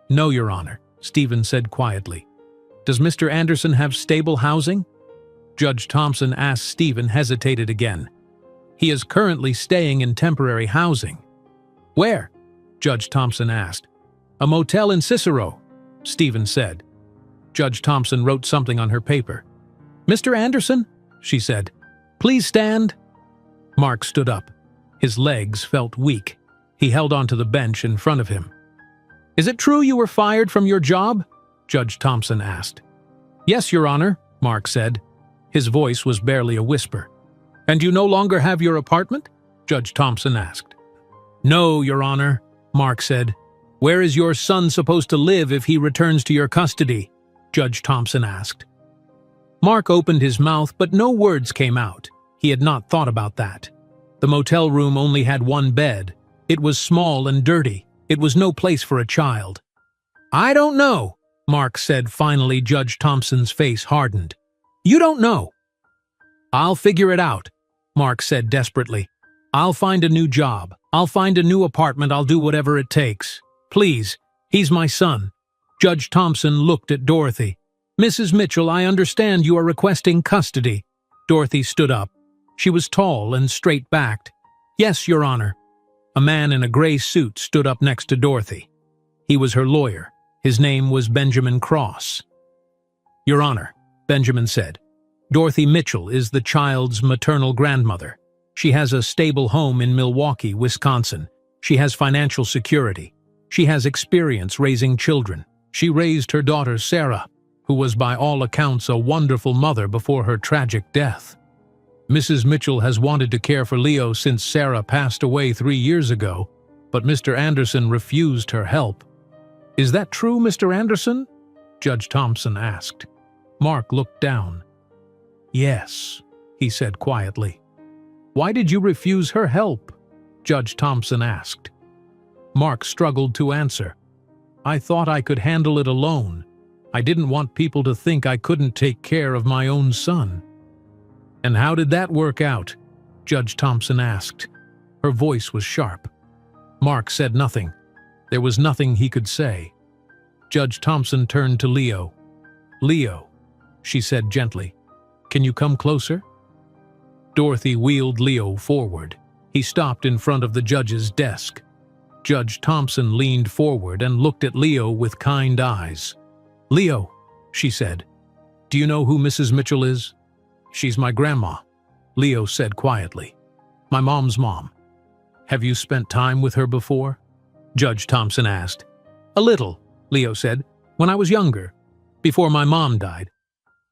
No, Your Honor, Stephen said quietly. Does Mr. Anderson have stable housing? Judge Thompson asked. Stephen hesitated again. He is currently staying in temporary housing. Where? Judge Thompson asked. A motel in Cicero, Stephen said. Judge Thompson wrote something on her paper. Mr. Anderson, she said, please stand. Mark stood up. His legs felt weak. He held onto the bench in front of him. "Is it true you were fired from your job?" Judge Thompson asked. "Yes, Your Honor," Mark said. His voice was barely a whisper. "And you no longer have your apartment?" Judge Thompson asked. "No, Your Honor," Mark said. "Where is your son supposed to live if he returns to your custody?" Judge Thompson asked. Mark opened his mouth, but no words came out. He had not thought about that. The motel room only had one bed. It was small and dirty. It was no place for a child. "I don't know," Mark said finally. Judge Thompson's face hardened. "You don't know." "I'll figure it out," Mark said desperately. "I'll find a new job. I'll find a new apartment. I'll do whatever it takes. Please, he's my son." Judge Thompson looked at Dorothy. "Mrs. Mitchell, I understand you are requesting custody." Dorothy stood up. She was tall and straight-backed. "Yes, Your Honor." A man in a gray suit stood up next to Dorothy. He was her lawyer. His name was Benjamin Cross. "Your Honor," Benjamin said, "Dorothy Mitchell is the child's maternal grandmother. She has a stable home in Milwaukee, Wisconsin. She has financial security. She has experience raising children. She raised her daughter Sarah, who was by all accounts a wonderful mother before her tragic death. Mrs. Mitchell has wanted to care for Leo since Sarah passed away 3 years ago, but Mr. Anderson refused her help." "Is that true, Mr. Anderson?" Judge Thompson asked. Mark looked down. "Yes," he said quietly. "Why did you refuse her help?" Judge Thompson asked. Mark struggled to answer. "I thought I could handle it alone. I didn't want people to think I couldn't take care of my own son." "And how did that work out?" Judge Thompson asked. Her voice was sharp. Mark said nothing. There was nothing he could say. Judge Thompson turned to Leo. "Leo," she said gently, "can you come closer?" Dorothy wheeled Leo forward. He stopped in front of the judge's desk. Judge Thompson leaned forward and looked at Leo with kind eyes. "Leo," she said, "do you know who Mrs. Mitchell is?" "She's my grandma," Leo said quietly. "My mom's mom." "Have you spent time with her before?" Judge Thompson asked. "A little," Leo said, "when I was younger, before my mom died."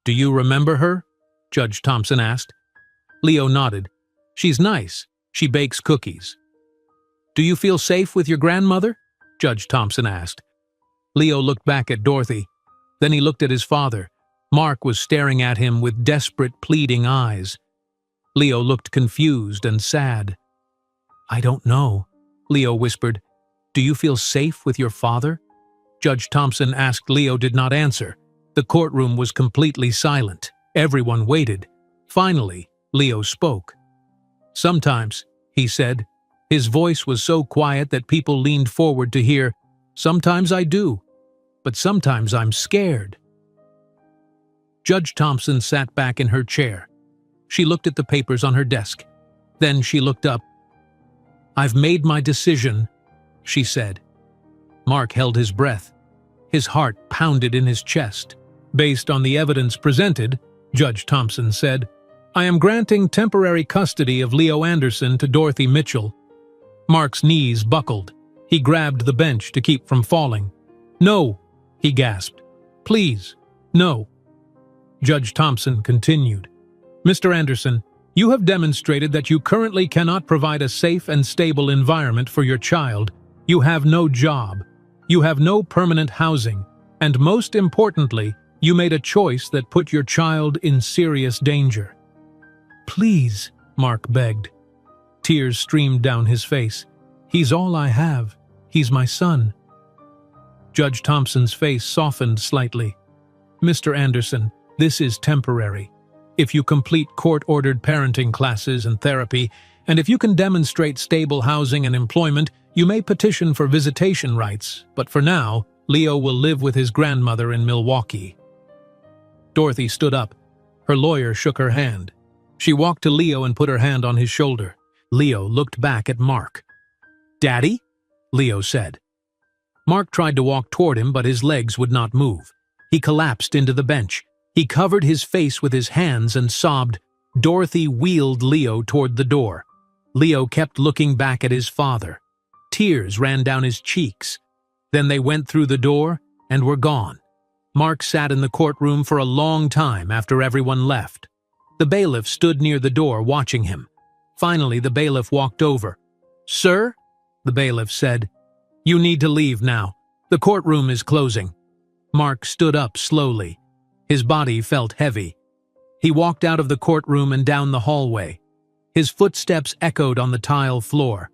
"Do you remember her?" Judge Thompson asked. Leo nodded. "She's nice. She bakes cookies." "Do you feel safe with your grandmother?" Judge Thompson asked. Leo looked back at Dorothy. Then he looked at his father. Mark was staring at him with desperate, pleading eyes. Leo looked confused and sad. "I don't know," Leo whispered. "Do you feel safe with your father?" Judge Thompson asked. Leo did not answer. The courtroom was completely silent. Everyone waited. Finally, Leo spoke. "Sometimes," he said. His voice was so quiet that people leaned forward to hear, "Sometimes I do, but sometimes I'm scared." Judge Thompson sat back in her chair. She looked at the papers on her desk. Then she looked up. "I've made my decision," she said. Mark held his breath. His heart pounded in his chest. "Based on the evidence presented," Judge Thompson said, "I am granting temporary custody of Leo Anderson to Dorothy Mitchell." Mark's knees buckled. He grabbed the bench to keep from falling. "No," he gasped. "Please, no." Judge Thompson continued. "Mr. Anderson, you have demonstrated that you currently cannot provide a safe and stable environment for your child. You have no job. You have no permanent housing. And most importantly, you made a choice that put your child in serious danger." "Please," Mark begged. Tears streamed down his face. "He's all I have. He's my son." Judge Thompson's face softened slightly. "Mr. Anderson, this is temporary. If you complete court-ordered parenting classes and therapy, and if you can demonstrate stable housing and employment, you may petition for visitation rights, but for now, Leo will live with his grandmother in Milwaukee." Dorothy stood up. Her lawyer shook her hand. She walked to Leo and put her hand on his shoulder. Leo looked back at Mark. "Daddy?" Leo said. Mark tried to walk toward him, but his legs would not move. He collapsed into the bench. He covered his face with his hands and sobbed. Dorothy wheeled Leo toward the door. Leo kept looking back at his father. Tears ran down his cheeks. Then they went through the door and were gone. Mark sat in the courtroom for a long time after everyone left. The bailiff stood near the door watching him. Finally, the bailiff walked over. "Sir," the bailiff said, "you need to leave now. The courtroom is closing." Mark stood up slowly. His body felt heavy. He walked out of the courtroom and down the hallway. His footsteps echoed on the tile floor.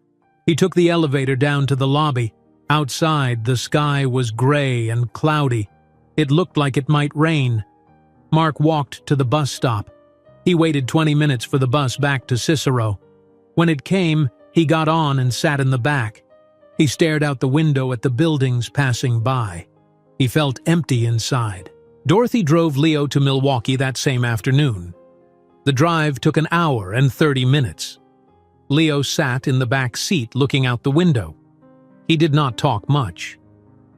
He took the elevator down to the lobby. Outside, the sky was gray and cloudy. It looked like it might rain. Mark walked to the bus stop. He waited 20 minutes for the bus back to Cicero. When it came, he got on and sat in the back. He stared out the window at the buildings passing by. He felt empty inside. Dorothy drove Leo to Milwaukee that same afternoon. The drive took an hour and 30 minutes. Leo sat in the back seat looking out the window. He did not talk much.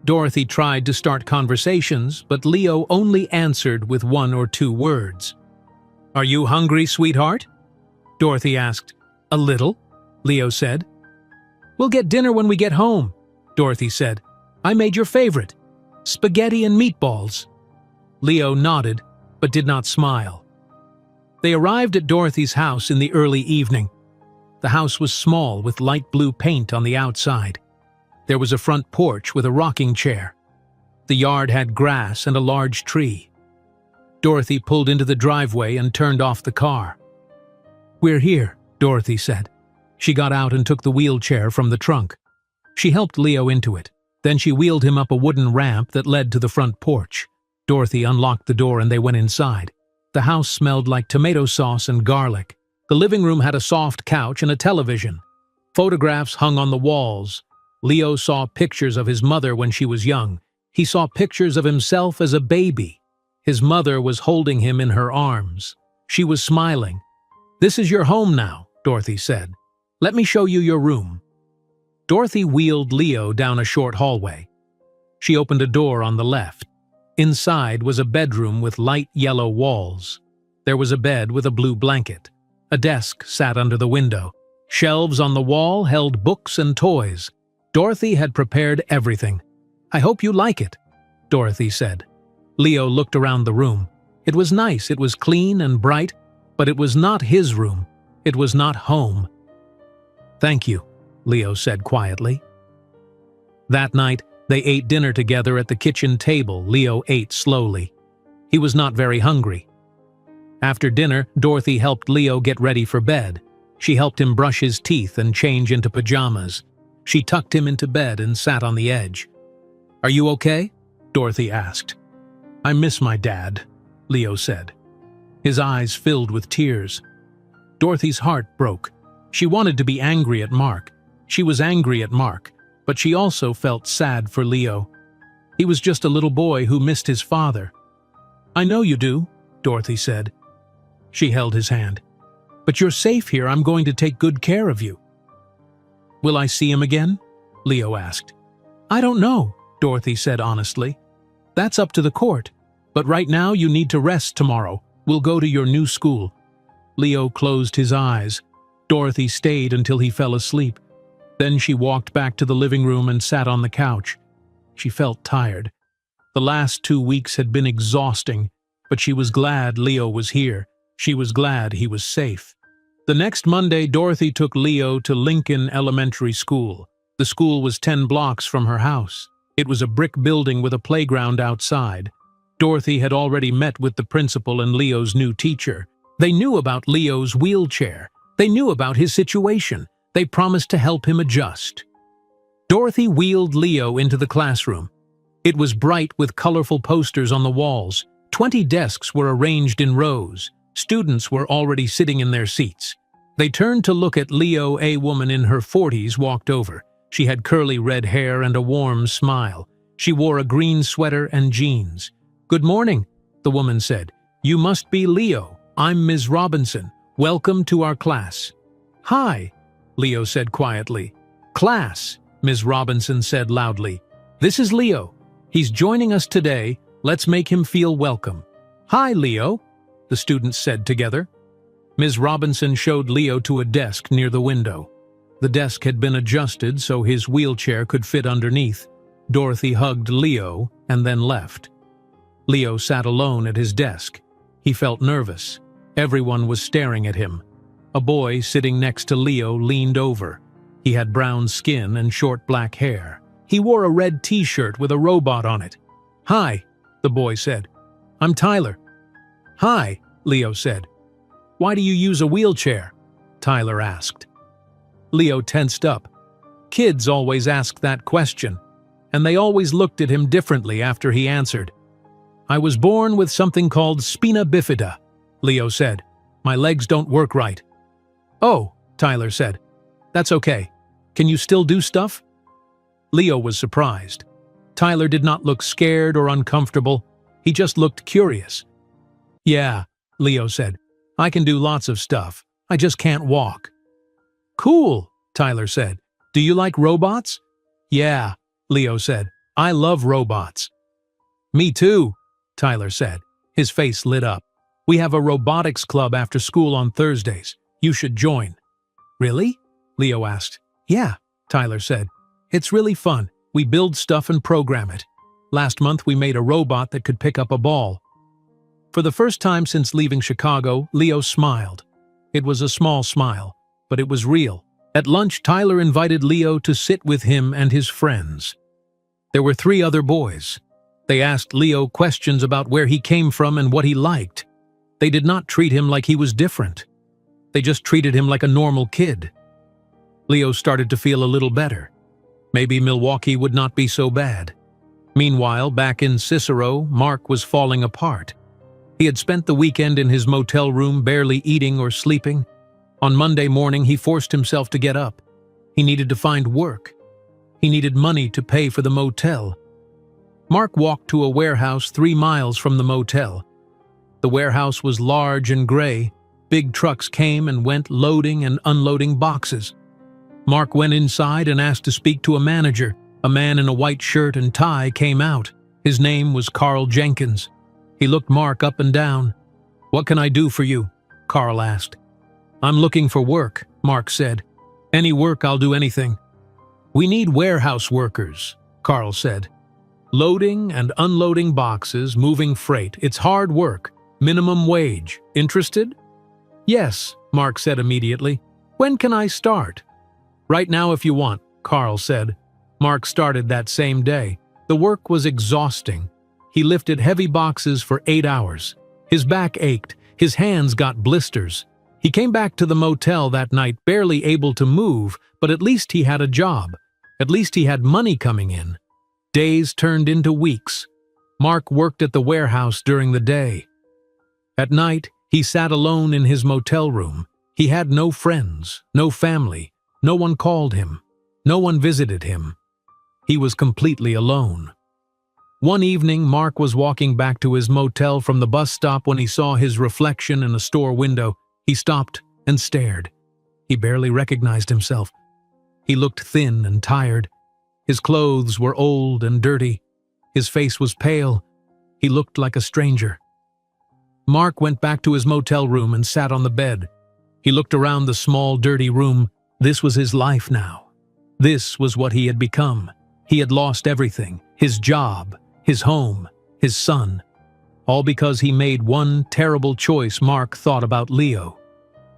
Dorothy tried to start conversations, but Leo only answered with 1 or 2 words. "Are you hungry, sweetheart?" Dorothy asked. "A little," Leo said. "We'll get dinner when we get home," Dorothy said. "I made your favorite, spaghetti and meatballs." Leo nodded, but did not smile. They arrived at Dorothy's house in the early evening. The house was small with light blue paint on the outside. There was a front porch with a rocking chair. The yard had grass and a large tree. Dorothy pulled into the driveway and turned off the car. "We're here," Dorothy said. She got out and took the wheelchair from the trunk. She helped Leo into it. Then she wheeled him up a wooden ramp that led to the front porch. Dorothy unlocked the door and they went inside. The house smelled like tomato sauce and garlic. The living room had a soft couch and a television. Photographs hung on the walls. Leo saw pictures of his mother when she was young. He saw pictures of himself as a baby. His mother was holding him in her arms. She was smiling. "This is your home now," Dorothy said. "Let me show you your room." Dorothy wheeled Leo down a short hallway. She opened a door on the left. Inside was a bedroom with light yellow walls. There was a bed with a blue blanket. A desk sat under the window. Shelves on the wall held books and toys. Dorothy had prepared everything. "I hope you like it," Dorothy said. Leo looked around the room. It was nice, it was clean and bright, but it was not his room. It was not home. "Thank you," Leo said quietly. That night, they ate dinner together at the kitchen table. Leo ate slowly. He was not very hungry. After dinner, Dorothy helped Leo get ready for bed. She helped him brush his teeth and change into pajamas. She tucked him into bed and sat on the edge. "Are you okay?" Dorothy asked. "I miss my dad," Leo said. His eyes filled with tears. Dorothy's heart broke. She wanted to be angry at Mark. She was angry at Mark, but she also felt sad for Leo. He was just a little boy who missed his father. "I know you do," Dorothy said. She held his hand. "But you're safe here. I'm going to take good care of you." "Will I see him again?" Leo asked. "I don't know," Dorothy said honestly. "That's up to the court. But right now you need to rest tomorrow. We'll go to your new school." Leo closed his eyes. Dorothy stayed until he fell asleep. Then she walked back to the living room and sat on the couch. She felt tired. The last 2 weeks had been exhausting, but she was glad Leo was here. She was glad he was safe. The next Monday, Dorothy took Leo to Lincoln Elementary School. The school was 10 blocks from her house. It was a brick building with a playground outside. Dorothy had already met with the principal and Leo's new teacher. They knew about Leo's wheelchair. They knew about his situation. They promised to help him adjust. Dorothy wheeled Leo into the classroom. It was bright with colorful posters on the walls. 20 desks were arranged in rows. Students were already sitting in their seats. They turned to look at Leo. A woman in her 40s walked over. She had curly red hair and a warm smile. She wore a green sweater and jeans. "Good morning," the woman said. "You must be Leo. I'm Ms. Robinson. Welcome to our class." "Hi," Leo said quietly. "Class," Ms. Robinson said loudly. "This is Leo. He's joining us today. Let's make him feel welcome." "Hi, Leo," the students said together. Ms. Robinson showed Leo to a desk near the window. The desk had been adjusted so his wheelchair could fit underneath. Dorothy hugged Leo and then left. Leo sat alone at his desk. He felt nervous. Everyone was staring at him. A boy sitting next to Leo leaned over. He had brown skin and short black hair. He wore a red t-shirt with a robot on it. "Hi," the boy said. "I'm Tyler." "Hi," Leo said. "Why do you use a wheelchair?" Tyler asked. Leo tensed up. Kids always asked that question, and they always looked at him differently after he answered. "I was born with something called spina bifida," Leo said. "My legs don't work right." "Oh," Tyler said. "That's okay. Can you still do stuff?" Leo was surprised. Tyler did not look scared or uncomfortable. He just looked curious. "Yeah," Leo said. "I can do lots of stuff. I just can't walk." "Cool," Tyler said. "Do you like robots?" "Yeah," Leo said. "I love robots." "Me too," Tyler said. His face lit up. "We have a robotics club after school on Thursdays. You should join." "Really?" Leo asked. "Yeah," Tyler said. "It's really fun. We build stuff and program it. Last month we made a robot that could pick up a ball." For the first time since leaving Chicago, Leo smiled. It was a small smile, but it was real. At lunch, Tyler invited Leo to sit with him and his friends. There were 3 other boys. They asked Leo questions about where he came from and what he liked. They did not treat him like he was different. They just treated him like a normal kid. Leo started to feel a little better. Maybe Milwaukee would not be so bad. Meanwhile, back in Cicero, Mark was falling apart. He had spent the weekend in his motel room barely eating or sleeping. On Monday morning, he forced himself to get up. He needed to find work. He needed money to pay for the motel. Mark walked to a warehouse 3 miles from the motel. The warehouse was large and gray. Big trucks came and went loading and unloading boxes. Mark went inside and asked to speak to a manager. A man in a white shirt and tie came out. His name was Carl Jenkins. He looked Mark up and down. "What can I do for you?" Carl asked. "I'm looking for work," Mark said. "Any work, I'll do anything." "We need warehouse workers," Carl said. "Loading and unloading boxes, moving freight. It's hard work. Minimum wage. Interested?" "Yes," Mark said immediately. "When can I start?" "Right now if you want," Carl said. Mark started that same day. The work was exhausting. He lifted heavy boxes for 8 hours. His back ached. His hands got blisters. He came back to the motel that night barely able to move, but at least he had a job. At least he had money coming in. Days turned into weeks. Mark worked at the warehouse during the day. At night, he sat alone in his motel room. He had no friends, no family. No one called him. No one visited him. He was completely alone. One evening, Mark was walking back to his motel from the bus stop when he saw his reflection in a store window. He stopped and stared. He barely recognized himself. He looked thin and tired. His clothes were old and dirty. His face was pale. He looked like a stranger. Mark went back to his motel room and sat on the bed. He looked around the small, dirty room. This was his life now. This was what he had become. He had lost everything, his job, his home, his son. All because he made one terrible choice. Mark thought about Leo.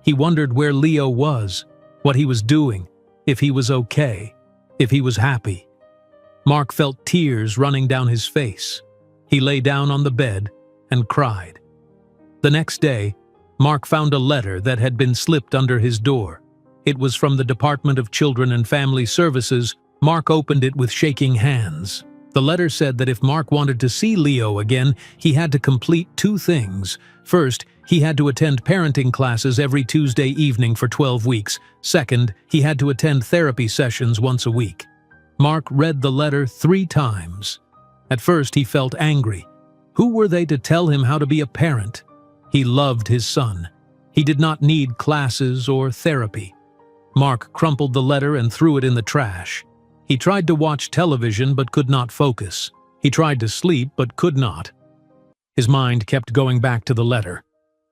He wondered where Leo was, what he was doing, if he was okay, if he was happy. Mark felt tears running down his face. He lay down on the bed and cried. The next day, Mark found a letter that had been slipped under his door. It was from the Department of Children and Family Services. Mark opened it with shaking hands. The letter said that if Mark wanted to see Leo again, he had to complete 2 things. First, he had to attend parenting classes every Tuesday evening for 12 weeks. Second, he had to attend therapy sessions once a week. Mark read the letter 3 times. At first, he felt angry. Who were they to tell him how to be a parent? He loved his son. He did not need classes or therapy. Mark crumpled the letter and threw it in the trash. He tried to watch television but could not focus. He tried to sleep but could not. His mind kept going back to the letter.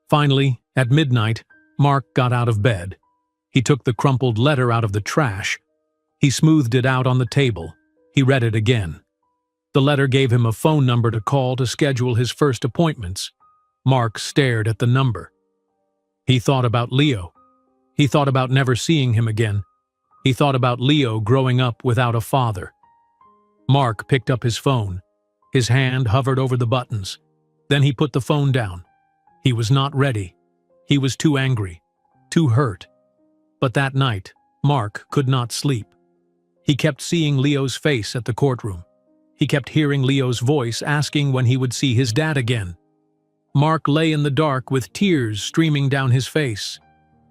Finally, at midnight, Mark got out of bed. He took the crumpled letter out of the trash. He smoothed it out on the table. He read it again. The letter gave him a phone number to call to schedule his first appointments. Mark stared at the number. He thought about Leo. He thought about never seeing him again. He thought about Leo growing up without a father. Mark picked up his phone. His hand hovered over the buttons. Then he put the phone down. He was not ready. He was too angry, too hurt. But that night, Mark could not sleep. He kept seeing Leo's face at the courtroom. He kept hearing Leo's voice asking when he would see his dad again. Mark lay in the dark with tears streaming down his face.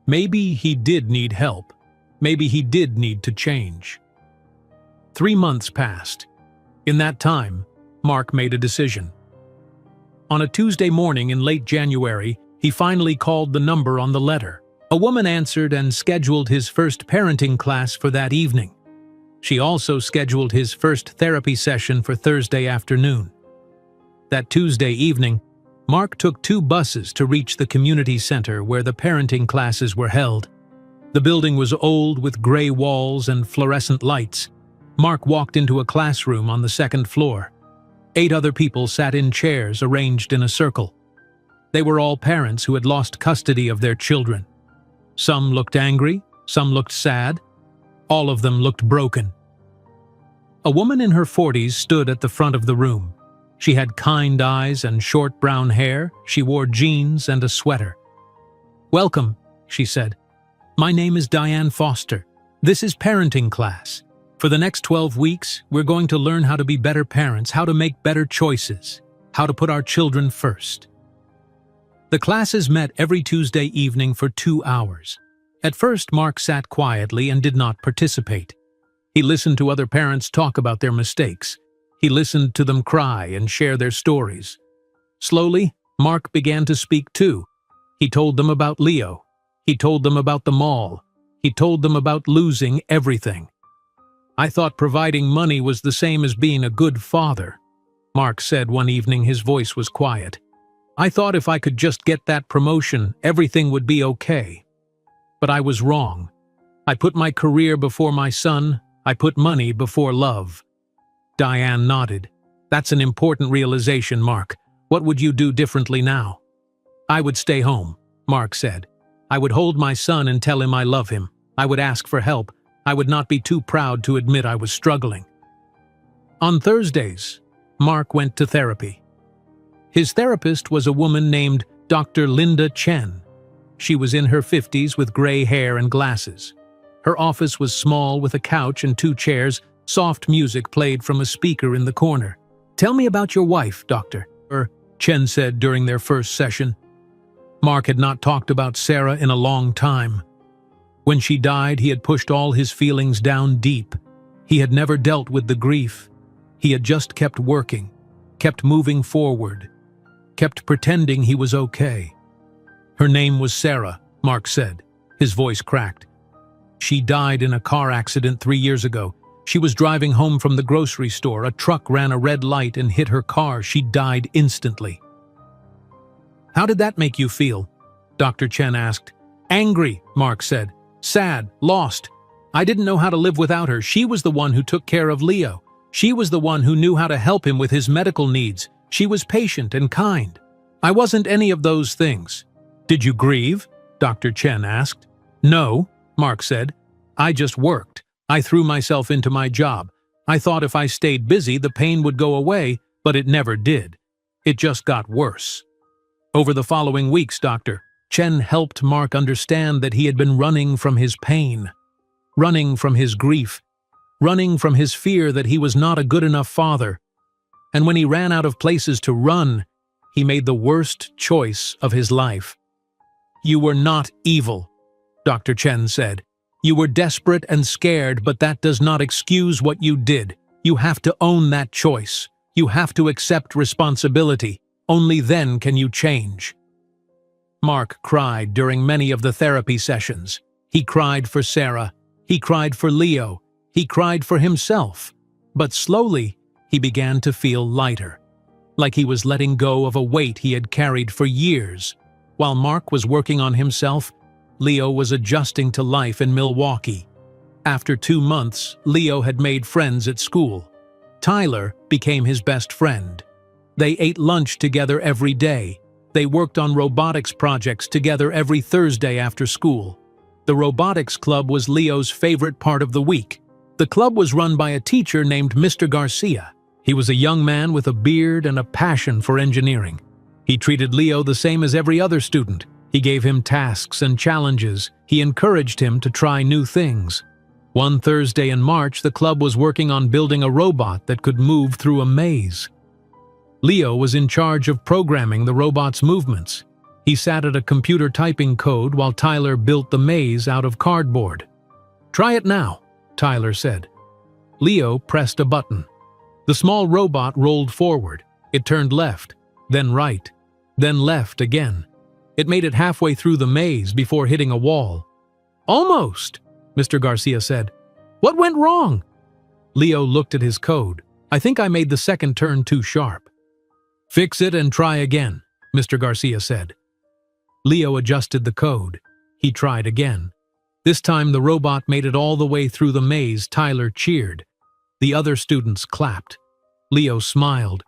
Maybe he did need help. Maybe he did need to change. 3 months passed. In that time, Mark made a decision. On a Tuesday morning in late January, he finally called the number on the letter. A woman answered and scheduled his first parenting class for that evening. She also scheduled his first therapy session for Thursday afternoon. That Tuesday evening, Mark took 2 buses to reach the community center where the parenting classes were held. The building was old with gray walls and fluorescent lights. Mark walked into a classroom on the 2nd floor. 8 other people sat in chairs arranged in a circle. They were all parents who had lost custody of their children. Some looked angry, some looked sad. All of them looked broken. A woman in her 40s stood at the front of the room. She had kind eyes and short brown hair. She wore jeans and a sweater. "Welcome," she said. "My name is Diane Foster. This is parenting class. For the next 12 weeks, we're going to learn how to be better parents, how to make better choices, how to put our children first." The classes met every Tuesday evening for 2 hours. At first, Mark sat quietly and did not participate. He listened to other parents talk about their mistakes. He listened to them cry and share their stories. Slowly, Mark began to speak too. He told them about Leo. He told them about the mall. He told them about losing everything. "I thought providing money was the same as being a good father," Mark said one evening. His voice was quiet. "I thought if I could just get that promotion, everything would be okay. But I was wrong. I put my career before my son. I put money before love." Diane nodded. "That's an important realization, Mark. What would you do differently now?" "I would stay home," Mark said. "I would hold my son and tell him I love him. I would ask for help. I would not be too proud to admit I was struggling." On Thursdays, Mark went to therapy. His therapist was a woman named Dr. Linda Chen. She was in her 50s with gray hair and glasses. Her office was small with a couch and 2 chairs. Soft music played from a speaker in the corner. "Tell me about your wife, Doctor," Chen said during their first session. Mark had not talked about Sarah in a long time. When she died, he had pushed all his feelings down deep. He had never dealt with the grief. He had just kept working, kept moving forward, kept pretending he was okay. "Her name was Sarah," Mark said. His voice cracked. "She died in a car accident 3 years ago. She was driving home from the grocery store. A truck ran a red light and hit her car. She died instantly." "How did that make you feel?" Dr. Chen asked. "Angry," Mark said. "Sad, lost. I didn't know how to live without her. She was the one who took care of Leo. She was the one who knew how to help him with his medical needs. She was patient and kind. I wasn't any of those things." "Did you grieve?" Dr. Chen asked. "No," Mark said. "I just worked. I threw myself into my job. I thought if I stayed busy, the pain would go away, but it never did. It just got worse." Over the following weeks, Dr. Chen helped Mark understand that he had been running from his pain, running from his grief, running from his fear that he was not a good enough father. And when he ran out of places to run, he made the worst choice of his life. "You were not evil," Dr. Chen said. "You were desperate and scared, but that does not excuse what you did. You have to own that choice. You have to accept responsibility. Only then can you change." Mark cried during many of the therapy sessions. He cried for Sarah. He cried for Leo. He cried for himself. But slowly, he began to feel lighter, like he was letting go of a weight he had carried for years. While Mark was working on himself, Leo was adjusting to life in Milwaukee. After 2 months, Leo had made friends at school. Tyler became his best friend. They ate lunch together every day. They worked on robotics projects together every Thursday after school. The robotics club was Leo's favorite part of the week. The club was run by a teacher named Mr. Garcia. He was a young man with a beard and a passion for engineering. He treated Leo the same as every other student. He gave him tasks and challenges. He encouraged him to try new things. One Thursday in March, the club was working on building a robot that could move through a maze. Leo was in charge of programming the robot's movements. He sat at a computer typing code while Tyler built the maze out of cardboard. "Try it now," Tyler said. Leo pressed a button. The small robot rolled forward. It turned left, then right, then left again. It made it halfway through the maze before hitting a wall. "Almost," Mr. Garcia said. "What went wrong?" Leo looked at his code. "I think I made the second turn too sharp." "Fix it and try again," Mr. Garcia said. Leo adjusted the code. He tried again. This time the robot made it all the way through the maze. Tyler cheered. The other students clapped. Leo smiled.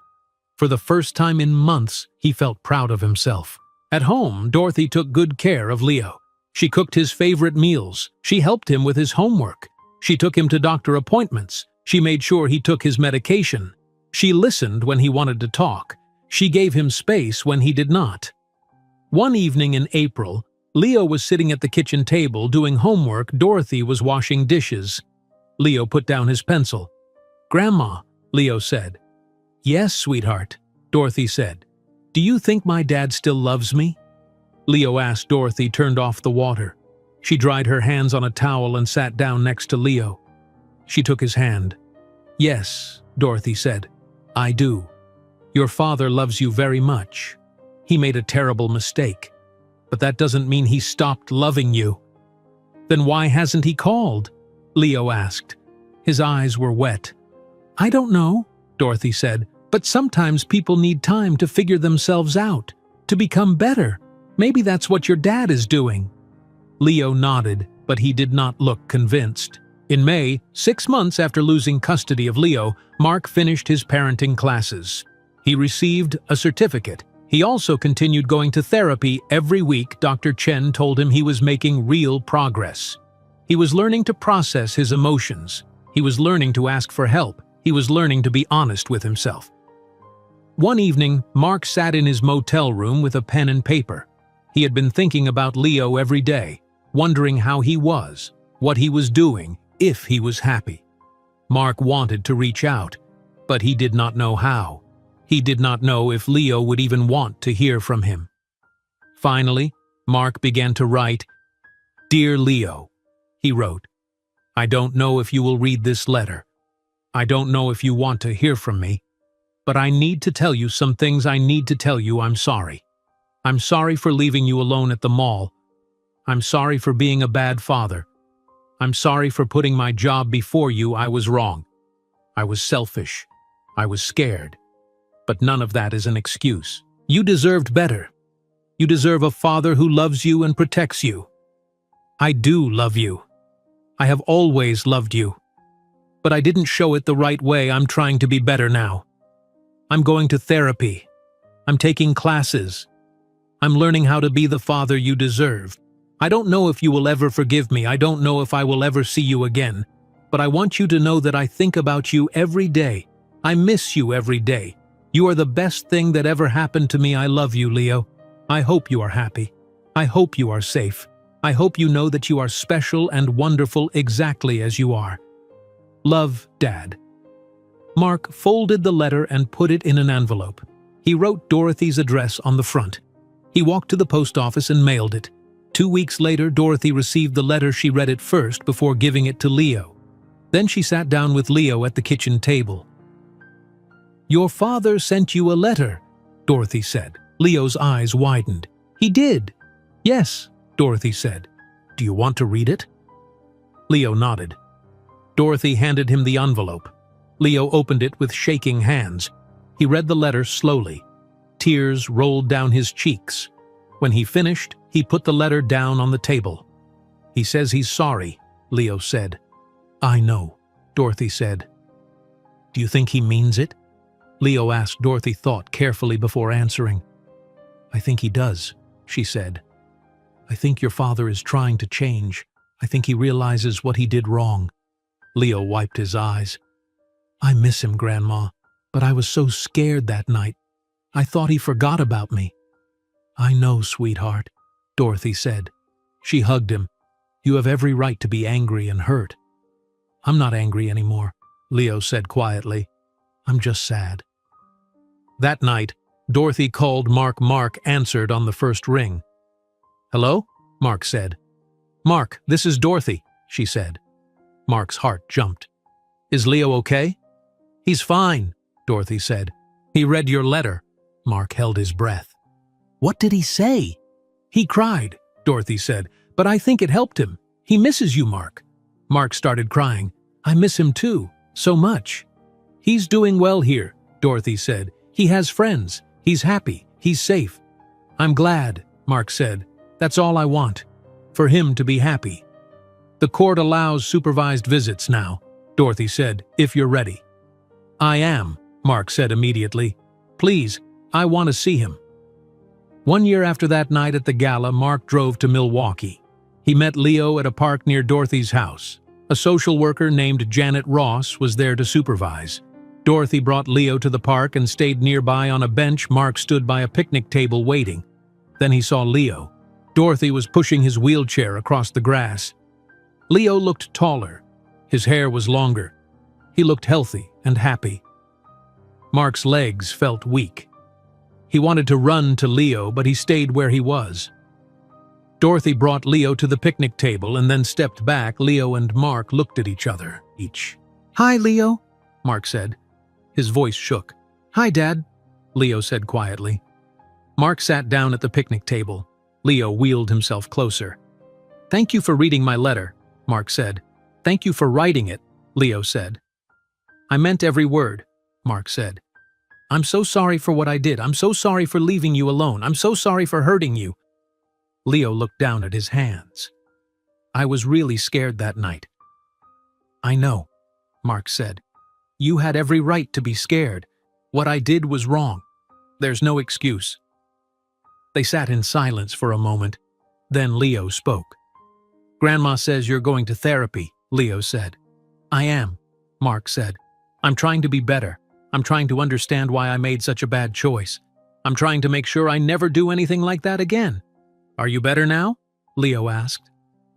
For the first time in months, he felt proud of himself. At home, Dorothy took good care of Leo. She cooked his favorite meals. She helped him with his homework. She took him to doctor appointments. She made sure he took his medication. She listened when he wanted to talk. She gave him space when he did not. One evening in April, Leo was sitting at the kitchen table doing homework. Dorothy was washing dishes. Leo put down his pencil. "Grandma," Leo said. "Yes, sweetheart," Dorothy said. "Do you think my dad still loves me?" Leo asked. Dorothy turned off the water. She dried her hands on a towel and sat down next to Leo. She took his hand. "Yes," Dorothy said. "I do. Your father loves you very much. He made a terrible mistake. But that doesn't mean he stopped loving you." "Then why hasn't he called?" Leo asked. His eyes were wet. "I don't know," Dorothy said, "but sometimes people need time to figure themselves out, to become better. Maybe that's what your dad is doing." Leo nodded, but he did not look convinced. In May, 6 months after losing custody of Leo, Mark finished his parenting classes. He received a certificate. He also continued going to therapy every week. Dr. Chen told him he was making real progress. He was learning to process his emotions. He was learning to ask for help. He was learning to be honest with himself. One evening, Mark sat in his motel room with a pen and paper. He had been thinking about Leo every day, wondering how he was, what he was doing, if he was happy. Mark wanted to reach out, but he did not know how. He did not know if Leo would even want to hear from him. Finally, Mark began to write. "Dear Leo," he wrote, "I don't know if you will read this letter. I don't know if you want to hear from me, but I need to tell you some things. I need to tell you I'm sorry. I'm sorry for leaving you alone at the mall. I'm sorry for being a bad father. I'm sorry for putting my job before you. I was wrong. I was selfish. I was scared. But none of that is an excuse. You deserved better. You deserve a father who loves you and protects you. I do love you. I have always loved you. But I didn't show it the right way. I'm trying to be better now. I'm going to therapy. I'm taking classes. I'm learning how to be the father you deserve. I don't know if you will ever forgive me. I don't know if I will ever see you again. But I want you to know that I think about you every day. I miss you every day. You are the best thing that ever happened to me. I love you, Leo. I hope you are happy. I hope you are safe. I hope you know that you are special and wonderful exactly as you are. Love, Dad." Mark folded the letter and put it in an envelope. He wrote Dorothy's address on the front. He walked to the post office and mailed it. 2 weeks later, Dorothy received the letter. She read it first before giving it to Leo. Then she sat down with Leo at the kitchen table. "Your father sent you a letter," Dorothy said. Leo's eyes widened. "He did." "Yes," Dorothy said. "Do you want to read it?" Leo nodded. Dorothy handed him the envelope. Leo opened it with shaking hands. He read the letter slowly. Tears rolled down his cheeks. When he finished, He put the letter down on the table. "He says he's sorry," Leo said. "I know," Dorothy said. "Do you think he means it?" Leo asked. Dorothy thought carefully before answering. "I think he does," she said. "I think your father is trying to change. I think he realizes what he did wrong." Leo wiped his eyes. "I miss him, Grandma, but I was so scared that night. I thought he forgot about me." "I know, sweetheart," Dorothy said. She hugged him. "You have every right to be angry and hurt." "I'm not angry anymore," Leo said quietly. "I'm just sad." That night, Dorothy called Mark. Mark answered on the first ring. "Hello?" Mark said. "Mark, this is Dorothy," she said. Mark's heart jumped. "Is Leo okay?" "He's fine," Dorothy said. "He read your letter." Mark held his breath. "What did he say?" "He cried," Dorothy said, "but I think it helped him. He misses you, Mark." Mark started crying. "I miss him too, so much." "He's doing well here," Dorothy said. "He has friends. He's happy. He's safe." "I'm glad," Mark said. "That's all I want. For him to be happy." "The court allows supervised visits now," Dorothy said, "if you're ready." "I am," Mark said immediately. "Please, I want to see him." 1 year after that night at the gala, Mark drove to Milwaukee. He met Leo at a park near Dorothy's house. A social worker named Janet Ross was there to supervise. Dorothy brought Leo to the park and stayed nearby on a bench. Mark stood by a picnic table waiting. Then he saw Leo. Dorothy was pushing his wheelchair across the grass. Leo looked taller. His hair was longer. He looked healthy and happy. Mark's legs felt weak. He wanted to run to Leo, but he stayed where he was. Dorothy brought Leo to the picnic table and then stepped back. Leo and Mark looked at each other. "Hi, Leo," Mark said. His voice shook. "Hi, Dad," Leo said quietly. Mark sat down at the picnic table. Leo wheeled himself closer. "Thank you for reading my letter," Mark said. "Thank you for writing it," Leo said. "I meant every word," Mark said. "I'm so sorry for what I did. I'm so sorry for leaving you alone. I'm so sorry for hurting you." Leo looked down at his hands. "I was really scared that night." "I know," Mark said. "You had every right to be scared. What I did was wrong. There's no excuse." They sat in silence for a moment. Then Leo spoke. "Grandma says you're going to therapy," Leo said. "I am," Mark said. "I'm trying to be better. I'm trying to understand why I made such a bad choice. I'm trying to make sure I never do anything like that again." "Are you better now?" Leo asked.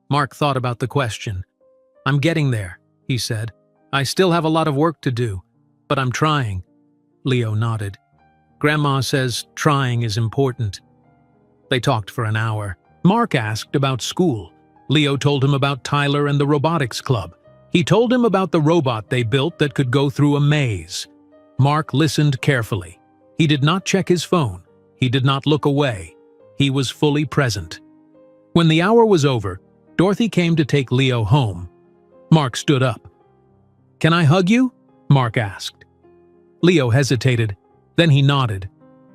Mark thought about the question. "I'm getting there," he said. "I still have a lot of work to do, but I'm trying." Leo nodded. "Grandma says trying is important." They talked for an hour. Mark asked about school. Leo told him about Tyler and the robotics club. He told him about the robot they built that could go through a maze. Mark listened carefully. He did not check his phone. He did not look away. He was fully present. When the hour was over, Dorothy came to take Leo home. Mark stood up. "Can I hug you?" Mark asked. Leo hesitated. Then he nodded.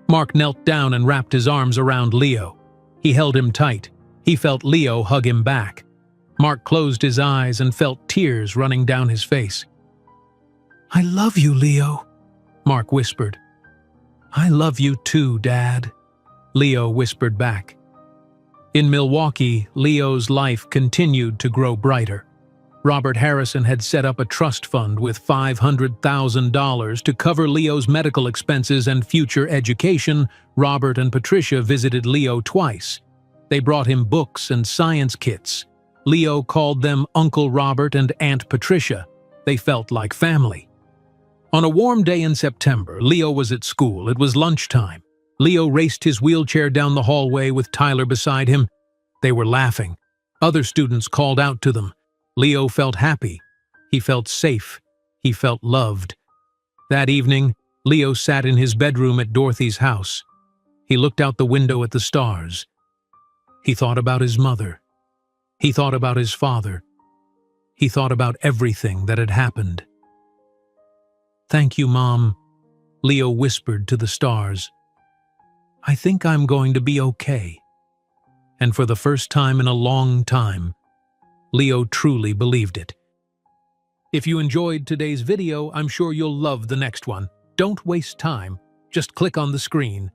Mark knelt down and wrapped his arms around Leo. He held him tight. He felt Leo hug him back. Mark closed his eyes and felt tears running down his face. "I love you, Leo," Mark whispered. "I love you too, Dad," Leo whispered back. In Milwaukee, Leo's life continued to grow brighter. Robert Harrison had set up a trust fund with $500,000 to cover Leo's medical expenses and future education. Robert and Patricia visited Leo twice. They brought him books and science kits. Leo called them Uncle Robert and Aunt Patricia. They felt like family. On a warm day in September, Leo was at school. It was lunchtime. Leo raced his wheelchair down the hallway with Tyler beside him. They were laughing. Other students called out to them. Leo felt happy. He felt safe. He felt loved. That evening, Leo sat in his bedroom at Dorothy's house. He looked out the window at the stars. He thought about his mother. He thought about his father. He thought about everything that had happened. "Thank you, Mom," Leo whispered to the stars. "I think I'm going to be okay." And for the first time in a long time, Leo truly believed it. If you enjoyed today's video, I'm sure you'll love the next one. Don't waste time. Just click on the screen